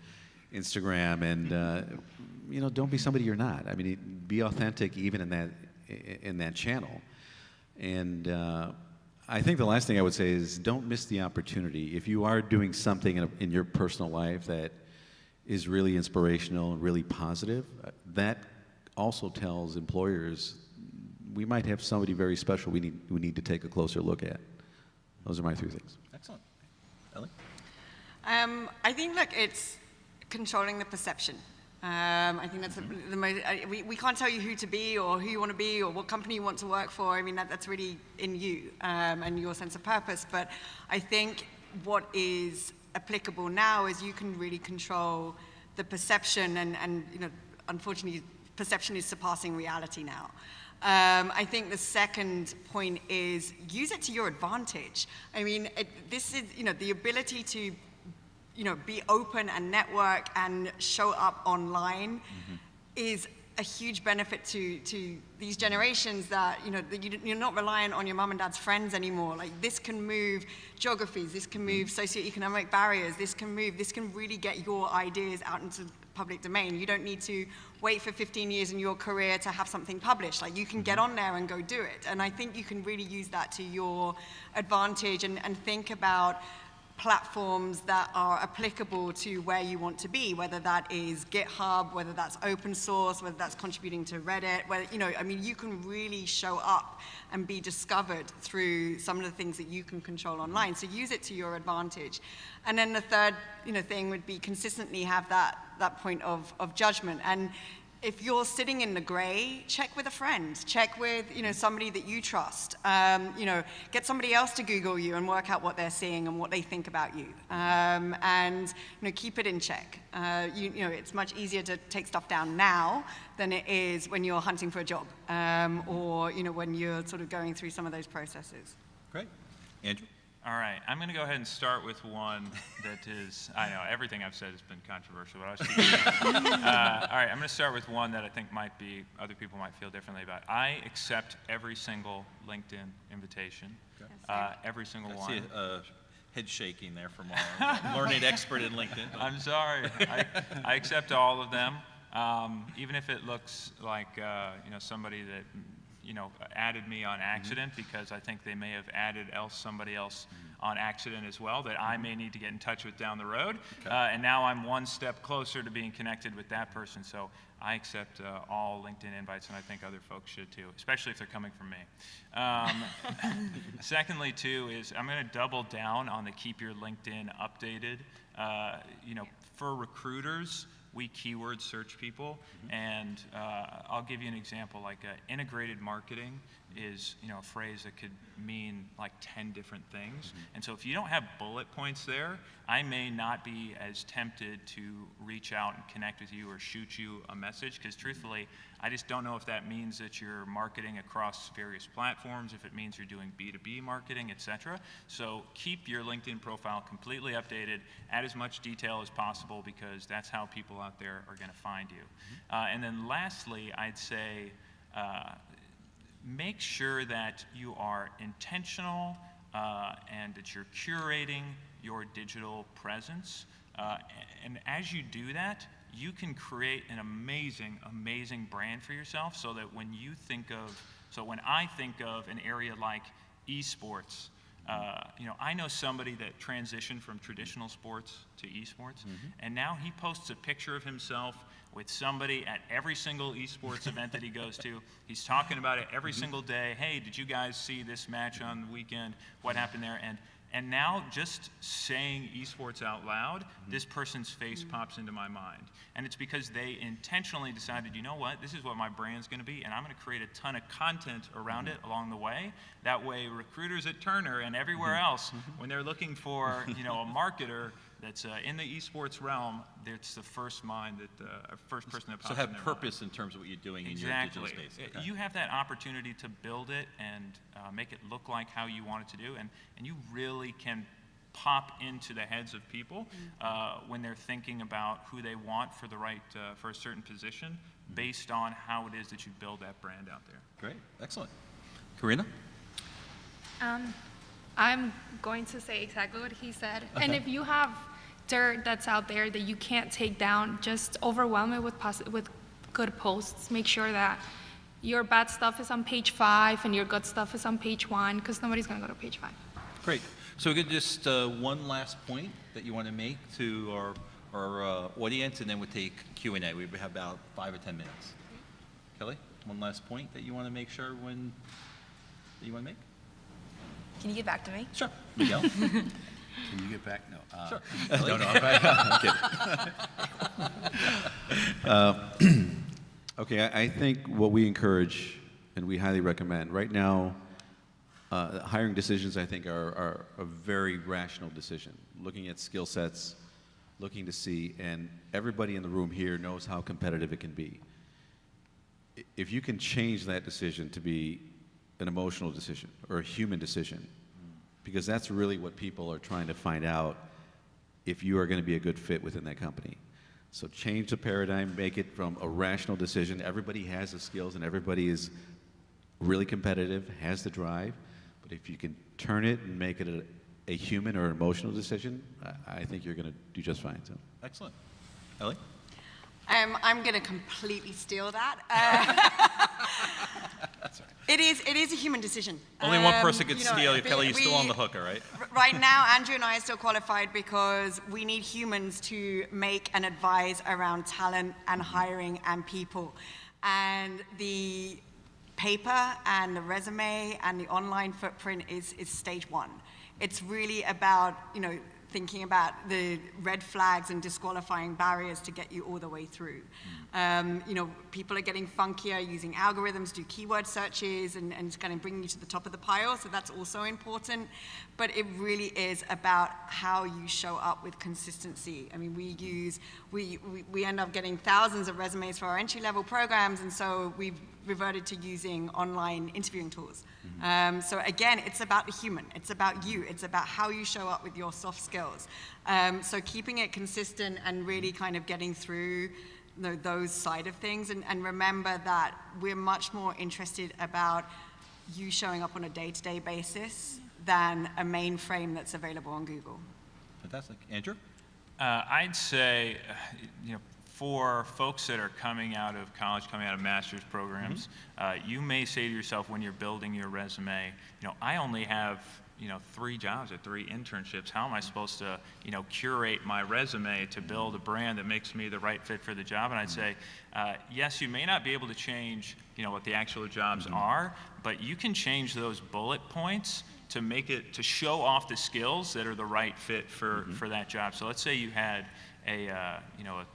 Instagram, and don't be somebody you're not. I mean, be authentic even in that channel. And I think the last thing I would say is don't miss the opportunity. If you are doing something in your personal life that is really inspirational and really positive, that also tells employers we might have somebody very special we need to take a closer look at. Those are my 3 things. Excellent. Ellie? I think, it's controlling the perception. I think that's the most, we can't tell you who to be or who you want to be or what company you want to work for. I mean, that's really in you and your sense of purpose. But I think what is applicable now is you can really control the perception, and unfortunately, perception is surpassing reality now. I think the second point is use it to your advantage. I mean, this is, the ability to, be open and network and show up online is a huge benefit to these generations that, you're not reliant on your mom and dad's friends anymore. Like, this can move geographies, this can move socioeconomic barriers, this can really get your ideas out into the public domain. You don't need to wait for 15 years in your career to have something published. Like, you can get on there and go do it. And I think you can really use that to your advantage and think about platforms that are applicable to where you want to be, whether that is GitHub, whether that's open source, whether that's contributing to Reddit, whether, you can really show up and be discovered through some of the things that you can control online. So use it to your advantage. And then the third, thing would be consistently have that point of judgment. And if you're sitting in the gray, check with a friend, check with somebody that you trust. Get somebody else to Google you and work out what they're seeing and what they think about you, and keep it in check. It's much easier to take stuff down now than it is when you're hunting for a job, or when you're sort of going through some of those processes. Great. Andrew? All right, I'm going to go ahead and start with one that is, I know, everything I've said has been controversial, but I was keeping all right, I'm going to start with one that I think other people might feel differently about. I accept every single LinkedIn invitation, every single one. I see a head shaking there from our learned expert in LinkedIn. I'm sorry. I accept all of them, even if it looks like somebody that added me on accident, because I think they may have added somebody else on accident as well that I may need to get in touch with down the road. Okay. And now I'm one step closer to being connected with that person. So I accept all LinkedIn invites, and I think other folks should too, especially if they're coming from me. Secondly, too, is I'm going to double down on the keep your LinkedIn updated. For recruiters, we keyword search people, and I'll give you an example. Like integrated marketing is a phrase that could mean like 10 different things. And so if you don't have bullet points there, I may not be as tempted to reach out and connect with you or shoot you a message, because truthfully, I just don't know if that means that you're marketing across various platforms, if it means you're doing B2B marketing, etc. So keep your LinkedIn profile completely updated, add as much detail as possible, because that's how people out there are going to find you. And then lastly, I'd say make sure that you are intentional and that you're curating your digital presence. And as you do that, you can create an amazing, amazing brand for yourself, so that when I think of an area like esports, I know somebody that transitioned from traditional sports to esports, and now he posts a picture of himself with somebody at every single esports event that he goes to. He's talking about it every single day. Hey, did you guys see this match on the weekend? What happened there? And now just saying esports out loud, this person's face pops into my mind. And it's because they intentionally decided, you know what, this is what my brand's going to be, and I'm going to create a ton of content around it along the way. That way, recruiters at Turner and everywhere else, when they're looking for a marketer that's in the esports realm, it's the first first person that pops in their mind. So have purpose in terms of what you're doing in your digital space. Okay. You have that opportunity to build it and make it look like how you want it to do, and you really can pop into the heads of people when they're thinking about who they want for for a certain position, based on how it is that you build that brand out there. Great, excellent. Karina? I'm going to say exactly what he said. Okay. And if you have dirt that's out there that you can't take down, just overwhelm it with good posts. Make sure that your bad stuff is on page 5 and your good stuff is on page 1, because nobody's going to go to page 5. Great. So we could just one last point that you want to make to our audience, and then we'll take Q&A. We have about 5 or 10 minutes. Kelly, one last point that you want to make sure that you want to make? Can you get back to me? Sure. Miguel? Can you get back? No. Sure. I'm kidding. Okay, I think what we encourage and we highly recommend right now, hiring decisions, I think, are a very rational decision. Looking at skill sets, looking to see, and everybody in the room here knows how competitive it can be. If you can change that decision to be an emotional decision or a human decision, because that's really what people are trying to find out, if you are going to be a good fit within that company. So change the paradigm, make it from a rational decision. Everybody has the skills and everybody is really competitive, has the drive, but if you can turn it and make it a human or emotional decision, I think you're going to do just fine. So. Excellent. Ellie? I'm going to completely steal that. That's all right. It is a human decision. Only one person could steal. Kelly, you're still on the hook, all right? Right now, Andrew and I are still qualified because we need humans to make and advise around talent and hiring and people. And the paper and the resume and the online footprint is stage one. It's really about, thinking about the red flags and disqualifying barriers to get you all the way through. You know, people are getting funkier using algorithms, do keyword searches, and kind of bringing you to the top of the pile, so that's also important. But it really is about how you show up with consistency. I mean, we end up getting thousands of resumes for our entry-level programs, and so we've reverted to using online interviewing tools. So again, it's about the human. It's about you. It's about how you show up with your soft skills. So keeping it consistent and really kind of getting through those side of things. And remember that we're much more interested about you showing up on a day-to-day basis than a mainframe that's available on Google. Fantastic. Andrew? I'd say, you know, for folks that are coming out of college, coming out of master's programs, you may say to yourself when you're building your resume, you know, I only have, you know, 3 jobs or 3 internships. How am I supposed to, you know, curate my resume to build a brand that makes me the right fit for the job? And I'd say, yes, you may not be able to change, you know, what the actual jobs are, but you can change those bullet points to make it, to show off the skills that are the right fit for that job. So let's say you had a, you know, a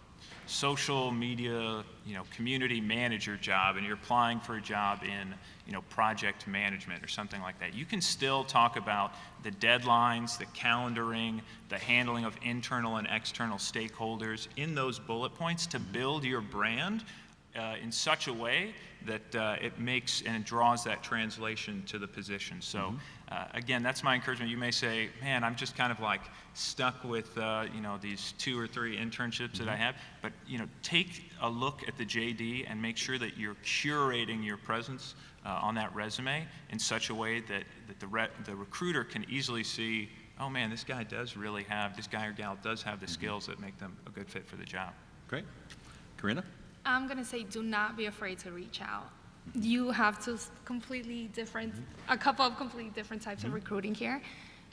social media, you know, community manager job, and you're applying for a job in, you know, project management or something like that. You can still talk about the deadlines, the calendaring, the handling of internal and external stakeholders in those bullet points to build your brand in such a way that it makes and draws that translation to the position. So again, that's my encouragement. You may say, man, I'm just kind of like stuck with you know, these 2 or 3 internships that I have, but you know, take a look at the JD and make sure that you're curating your presence on that resume in such a way that, the recruiter can easily see, oh man, this guy or gal does have the skills that make them a good fit for the job. Great. Karina? I'm gonna say, do not be afraid to reach out. You have to a couple of completely different types of recruiting here.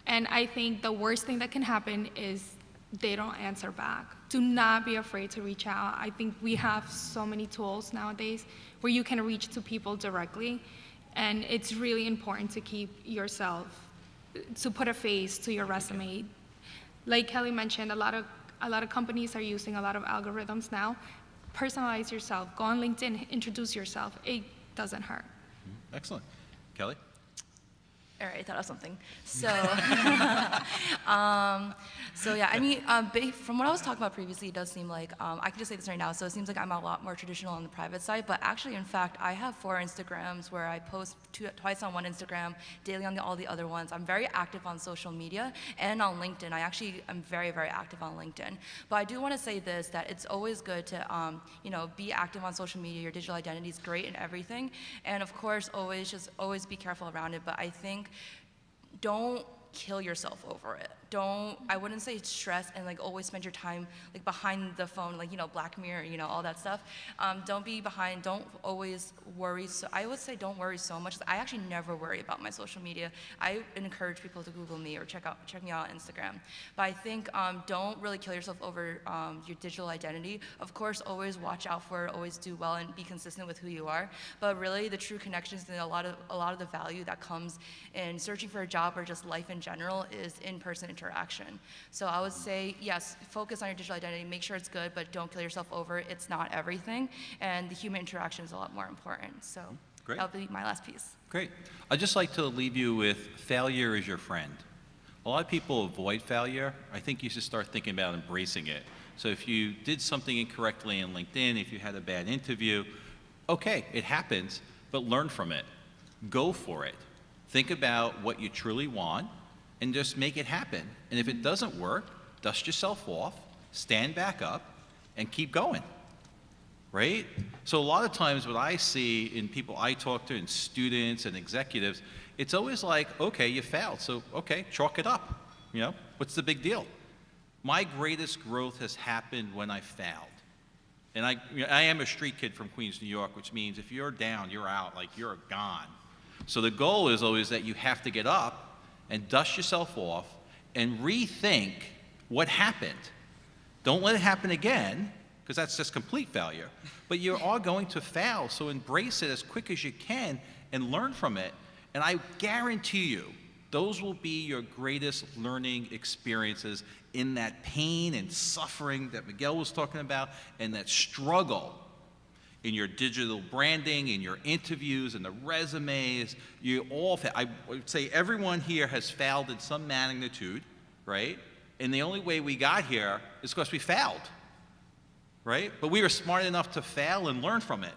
And I think the worst thing that can happen is they don't answer back. Do not be afraid to reach out. I think we have so many tools nowadays where you can reach to people directly. And it's really important to keep yourself, to put a face to your resume. Like Kelly mentioned, a lot of companies are using a lot of algorithms now. Personalize yourself, go on LinkedIn, introduce yourself. It doesn't hurt. Excellent. Kelly? All right, I thought of something. So, so yeah, I mean, from what I was talking about previously, it does seem like, I can just say this right now, so it seems like I'm a lot more traditional on the private side, but actually, in fact, I have 4 Instagrams where I post twice on one Instagram, daily on all the other ones. I'm very active on social media and on LinkedIn. I actually am very, very active on LinkedIn. But I do want to say this, that it's always good to, you know, be active on social media. Your digital identity is great and everything. And of course, always be careful around it. But I think don't kill yourself over it. I wouldn't say stress and like always spend your time like behind the phone, like, you know, Black Mirror, you know, all that stuff. Don't be behind, don't always worry. So I would say don't worry so much. I actually never worry about my social media. I encourage people to Google me or check me out on Instagram. But I think don't really kill yourself over your digital identity. Of course, always watch out for it, always do well and be consistent with who you are. But really the true connections and a lot of the value that comes in searching for a job or just life in general is in-person interaction. So I would say, yes, focus on your digital identity, make sure it's good, but don't kill yourself over it. It's not everything, and the human interaction is a lot more important. So Great. That'll be my last piece. Great. I'd just like to leave you with failure is your friend. A lot of people avoid failure. I think you should start thinking about embracing it. So if you did something incorrectly in LinkedIn, if you had a bad interview, okay, it happens, but learn from it. Go for it. Think about what you truly want and just make it happen. And if it doesn't work, dust yourself off, stand back up, and keep going, right? So a lot of times what I see in people I talk to, and students and executives, it's always like, okay, you failed, so okay, chalk it up. You know, what's the big deal? My greatest growth has happened when I failed. And I am a street kid from Queens, New York, which means if you're down, you're out, like you're gone. So the goal is always that you have to get up and dust yourself off and rethink what happened. Don't let it happen again, because that's just complete failure. But you are going to fail, so embrace it as quick as you can and learn from it. And I guarantee you, Those will be your greatest learning experiences in that pain and suffering that Miguel was talking about, and that struggle in your digital branding, in your interviews, in the resumes. You all, I would say everyone here has failed in some magnitude, right? And the only way we got here is because we failed, right? But we were smart enough to fail and learn from it,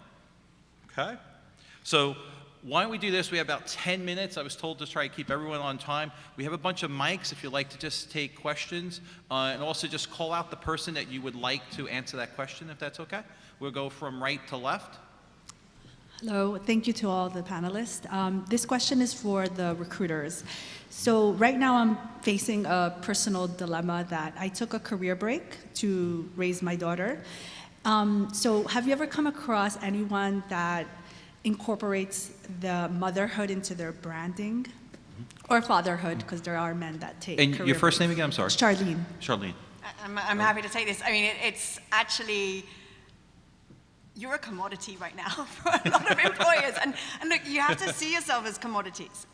okay? So why don't we do this? We have about 10 minutes. I was told to try to keep everyone on time. We have a bunch of mics if you'd like to just take questions, and also just call out the person that you would like to answer that question, if that's okay. We'll go from right to left. Hello, thank you to all the panelists. This question is for the recruiters. So right now I'm facing a personal dilemma that I took a career break to raise my daughter. So have you ever come across anyone that incorporates the motherhood into their branding? Or fatherhood, because there are men that take And career your first breaks. name again, I'm sorry. Charlene. Charlene. I'm happy to take this. I mean, it's actually, you're a commodity right now for a lot of employers. And look, you have to see yourself as commodities,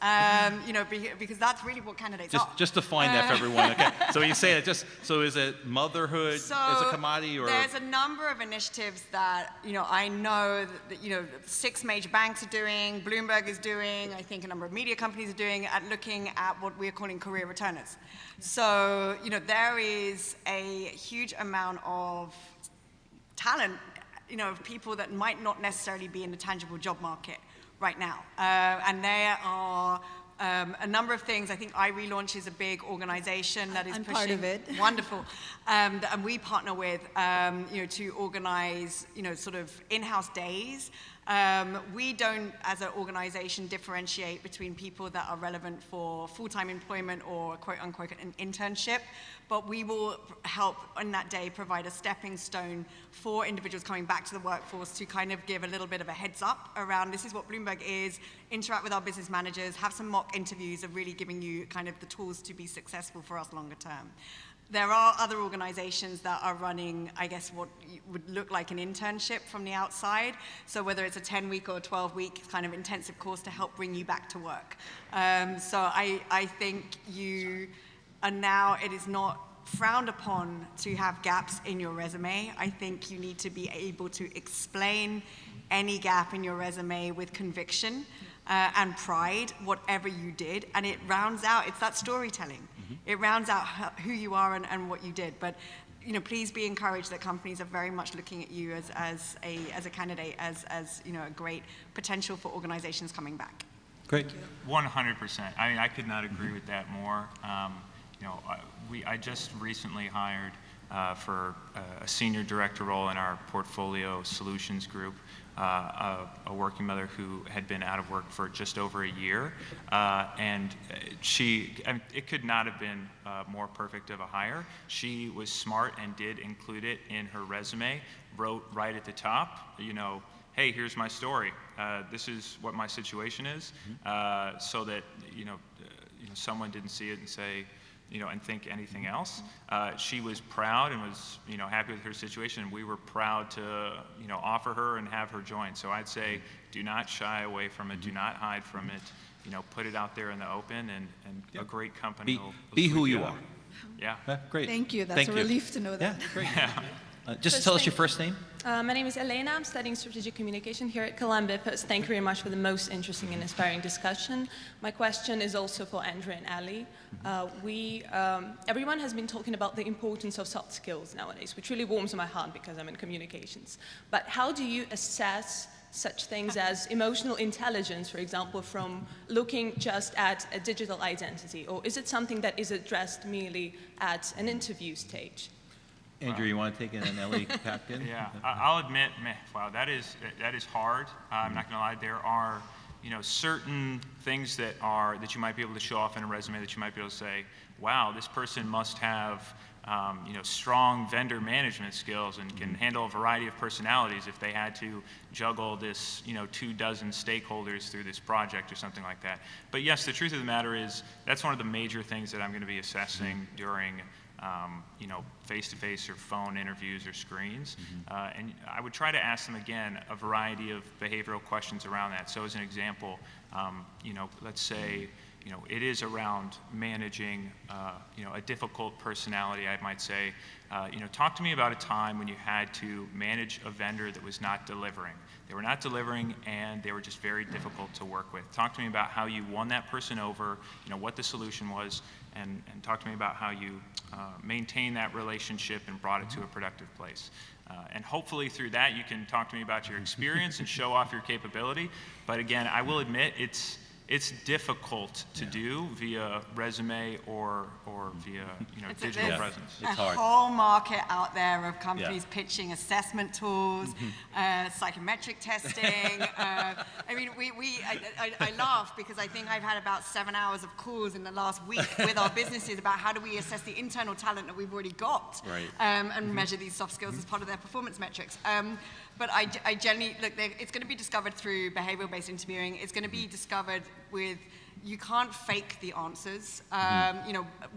you know, because that's really what candidates are. Just define that for everyone, okay? So when you say it, so is it motherhood as a commodity, or? There's a number of initiatives that, you know, I know that, you know, 6 major banks are doing, Bloomberg is doing, I think a number of media companies are doing, at looking at what we're calling career returners. So, you know, there is a huge amount of talent, you know, of people that might not necessarily be in the tangible job market right now. And there are a number of things. I think iRelaunch is a big organization that is I'm pushing. part of it. Wonderful. And we partner with, you know, to organize, you know, sort of in-house days. We don't, as an organization, differentiate between people that are relevant for full-time employment or quote-unquote an internship, but we will help on that day provide a stepping stone for individuals coming back to the workforce to kind of give a little bit of a heads up around this is what Bloomberg is, interact with our business managers, have some mock interviews of really giving you kind of the tools to be successful for us longer term. There are other organizations that are running, I guess, what would look like an internship from the outside. So whether it's a 10-week or a 12-week kind of intensive course to help bring you back to work. So I think you are now, it is not frowned upon to have gaps in your resume. I think you need to be able to explain any gap in your resume with conviction and pride, whatever you did, and it rounds out, it's that storytelling. It rounds out who you are and what you did. But, you know, please be encouraged that companies are very much looking at you as a candidate, as you know, a great potential for organizations coming back. Great. 100%. I mean, I could not agree with that more. You know, I just recently hired for a senior director role in our portfolio solutions group, a working mother who had been out of work for just over a year, and it could not have been more perfect of a hire. She was smart and did include it in her resume, wrote right at the top, you know, hey, here's my story. This is what my situation is, so that, you know, someone didn't see it and say, you know, and think anything else. She was proud and was, you know, happy with her situation. We were proud to, you know, offer her and have her join. So I'd say, do not shy away from it. Do not hide from it. You know, put it out there in the open, and a great company will Be who swoop you up. are. Yeah. Great. Thank you, that's Thank a you. relief to know that. Yeah, great. Just tell us your first name. My name is Elena. I'm studying strategic communication here at Columbia. First, thank you very much for the most interesting and inspiring discussion. My question is also for Andrew and Ellie. Everyone has been talking about the importance of soft skills nowadays, which really warms my heart because I'm in communications. But how do you assess such things as emotional intelligence, for example, from looking just at a digital identity? Or is it something that is addressed merely at an interview stage? Andrew, you want to take it, and Ellie packed in? Yeah, I'll admit, wow, that is hard. I'm not gonna lie. There are, you know, certain things that you might be able to show off in a resume that you might be able to say, wow, this person must have, you know, strong vendor management skills and can handle a variety of personalities if they had to juggle this, you know, 24 stakeholders through this project or something like that. But yes, the truth of the matter is that's one of the major things that I'm going to be assessing during, you know, face-to-face or phone interviews or screens. And I would try to ask them, again, a variety of behavioral questions around that. So as an example, you know, let's say it is around managing, a difficult personality, I might say. Talk to me about a time when you had to manage a vendor that was not delivering. They were not delivering, and they were just very difficult to work with. Talk to me about how you won that person over, what the solution was, and talk to me about how you maintained that relationship and brought it to a productive place. And hopefully through that, you can talk to me about your experience and show off your capability. But again, I will admit it's difficult to do via resume or via digital presence. It's hard. A whole market out there of companies pitching assessment tools, psychometric testing. I laugh because I think I've had about 7 hours of calls in the last week with our businesses about how do we assess the internal talent that we've already got, and measure these soft skills as part of their performance metrics. But I generally, look, it's going to be discovered through behavioral-based interviewing. It's going to be discovered with, you can't fake the answers.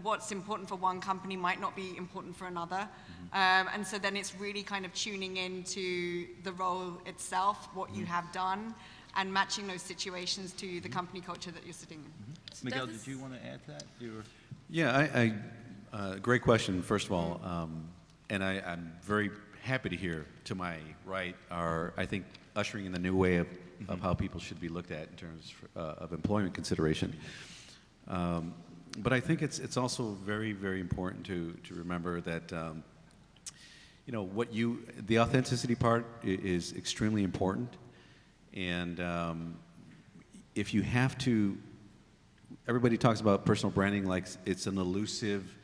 What's important for one company might not be important for another. And so then it's really kind of tuning into the role itself, what you have done, and matching those situations to the company culture that you're sitting in. Miguel, did you want to add to that? Yeah, great question, first of all. And I'm very happy to hear to my right are, I think, ushering in the new way of how people should be looked at in terms of employment consideration. But I think it's also very, very important to remember that the authenticity part is extremely important. And if you have to, everybody talks about personal branding like it's an elusive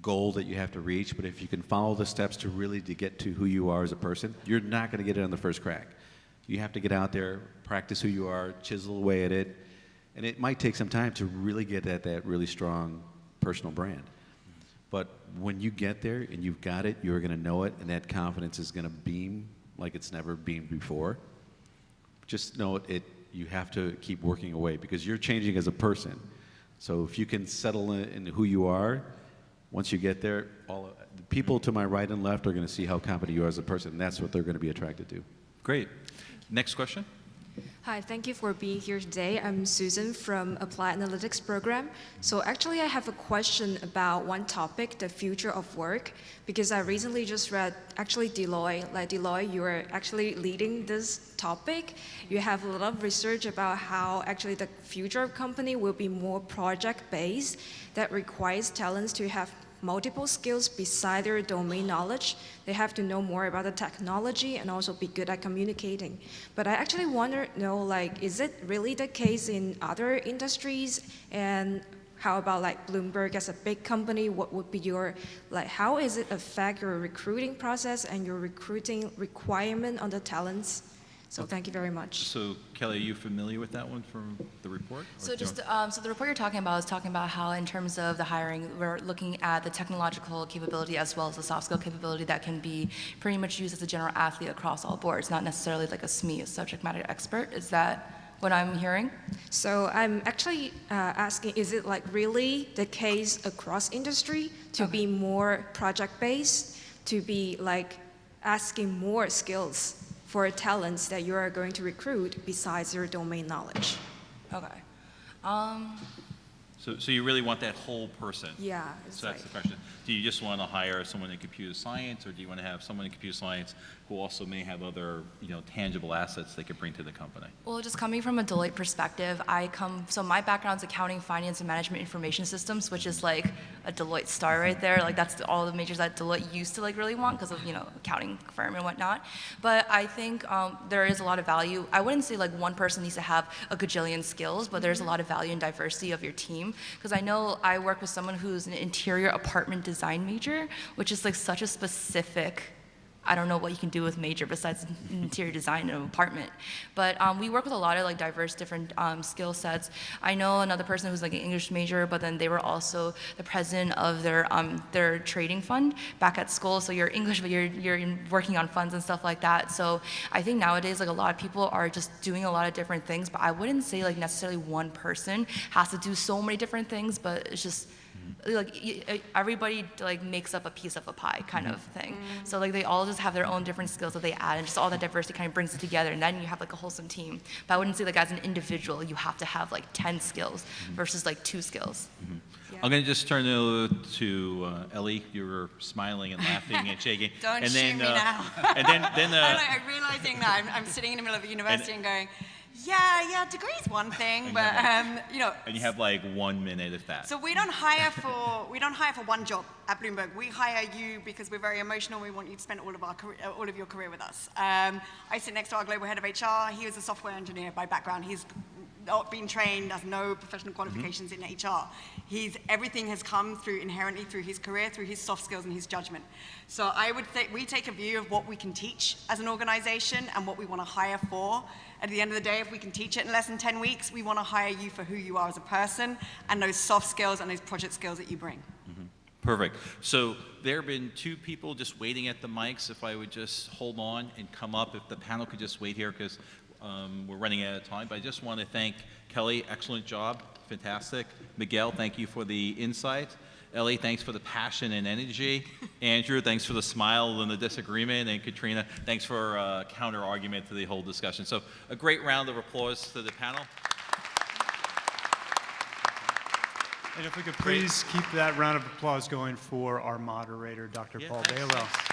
goal that you have to reach, but if you can follow the steps to get to who you are as a person, you're not going to get it on the first crack. You have to get out there, practice who you are, chisel away at it, and it might take some time to really get at that really strong personal brand. But when you get there and you've got it, you're going to know it, and that confidence is going to beam like it's never beamed before. Just know it. You have to keep working away because you're changing as a person. So if you can settle in who you are, once you get there, the people to my right and left are going to see how confident you are as a person, and that's what they're going to be attracted to. Great. Next question. Hi, thank you for being here today. I'm Susan from Applied Analytics Program. So actually I have a question about one topic, the future of work, because I recently just read Deloitte. Like Deloitte, you are actually leading this topic. You have a lot of research about how actually the future of company will be more project-based that requires talents to have multiple skills beside their domain knowledge. They have to know more about the technology and also be good at communicating. But I actually want to know, is it really the case in other industries? And how about Bloomberg as a big company? What would be your, how does it affect your recruiting process and your recruiting requirement on the talents? So thank you very much. So Kelly, are you familiar with that one from the report? So so the report you're talking about is talking about how in terms of the hiring, we're looking at the technological capability as well as the soft skill capability that can be pretty much used as a general athlete across all boards, not necessarily like a SME, a subject matter expert. Is that what I'm hearing? So I'm actually asking, is it really the case across industry to be more project-based, to be asking more skills for talents that you are going to recruit besides your domain knowledge? Okay. So you really want that whole person? Yeah. So that's the question. Do you just want to hire someone in computer science, or do you want to have someone in computer science who also may have other, tangible assets they could bring to the company? Well, just coming from a Deloitte perspective, so my background's accounting, finance, and management information systems, which is like a Deloitte star right there. That's all the majors that Deloitte used to really want because of, accounting firm and whatnot. But I think there is a lot of value. I wouldn't say one person needs to have a gajillion skills, but there's a lot of value in diversity of your team. Because I know I work with someone who's an interior apartment design major, which is such a specific, I don't know what you can do with major besides interior design in an apartment. But we work with a lot of diverse different skill sets. I know another person who's an English major, but then they were also the president of their trading fund back at school. So you're English, but you're working on funds and stuff like that. So I think nowadays a lot of people are just doing a lot of different things, but I wouldn't say necessarily one person has to do so many different things, but it's just like everybody like makes up a piece of a pie kind of thing. So like they all just have their own different skills that they add, and just all that diversity kind of brings it together, and then you have like a wholesome team. But I wouldn't say like as an individual you have to have like 10 skills versus like 2 skills. I'm going to just turn it to Ellie. You were smiling and laughing and shaking. Don't and shoot then, me now. And then I'm realizing that I'm sitting in the middle of a university and going, yeah, degree's one thing, but you know. And you have like 1 minute if that. So we don't hire for one job at Bloomberg. We hire you because we're very emotional. We want you to spend all of your career with us. I sit next to our global head of HR. He was a software engineer by background. He's not been trained, has no professional qualifications in HR. Everything has come inherently through his career, through his soft skills and his judgment. So I would say we take a view of what we can teach as an organization and what we want to hire for. At the end of the day, if we can teach it in less than 10 weeks, we want to hire you for who you are as a person and those soft skills and those project skills that you bring. Perfect. So there have been 2 people just waiting at the mics. If I would just hold on and come up, if the panel could just wait here, because we're running out of time. But I just want to thank Kelly, excellent job, fantastic. Miguel, thank you for the insight. Ellie, thanks for the passion and energy. Andrew, thanks for the smile and the disagreement. And Katrina, thanks for counter argument to the whole discussion. So a great round of applause to the panel. And if we could please keep that round of applause going for our moderator, Dr. Paul Bailo.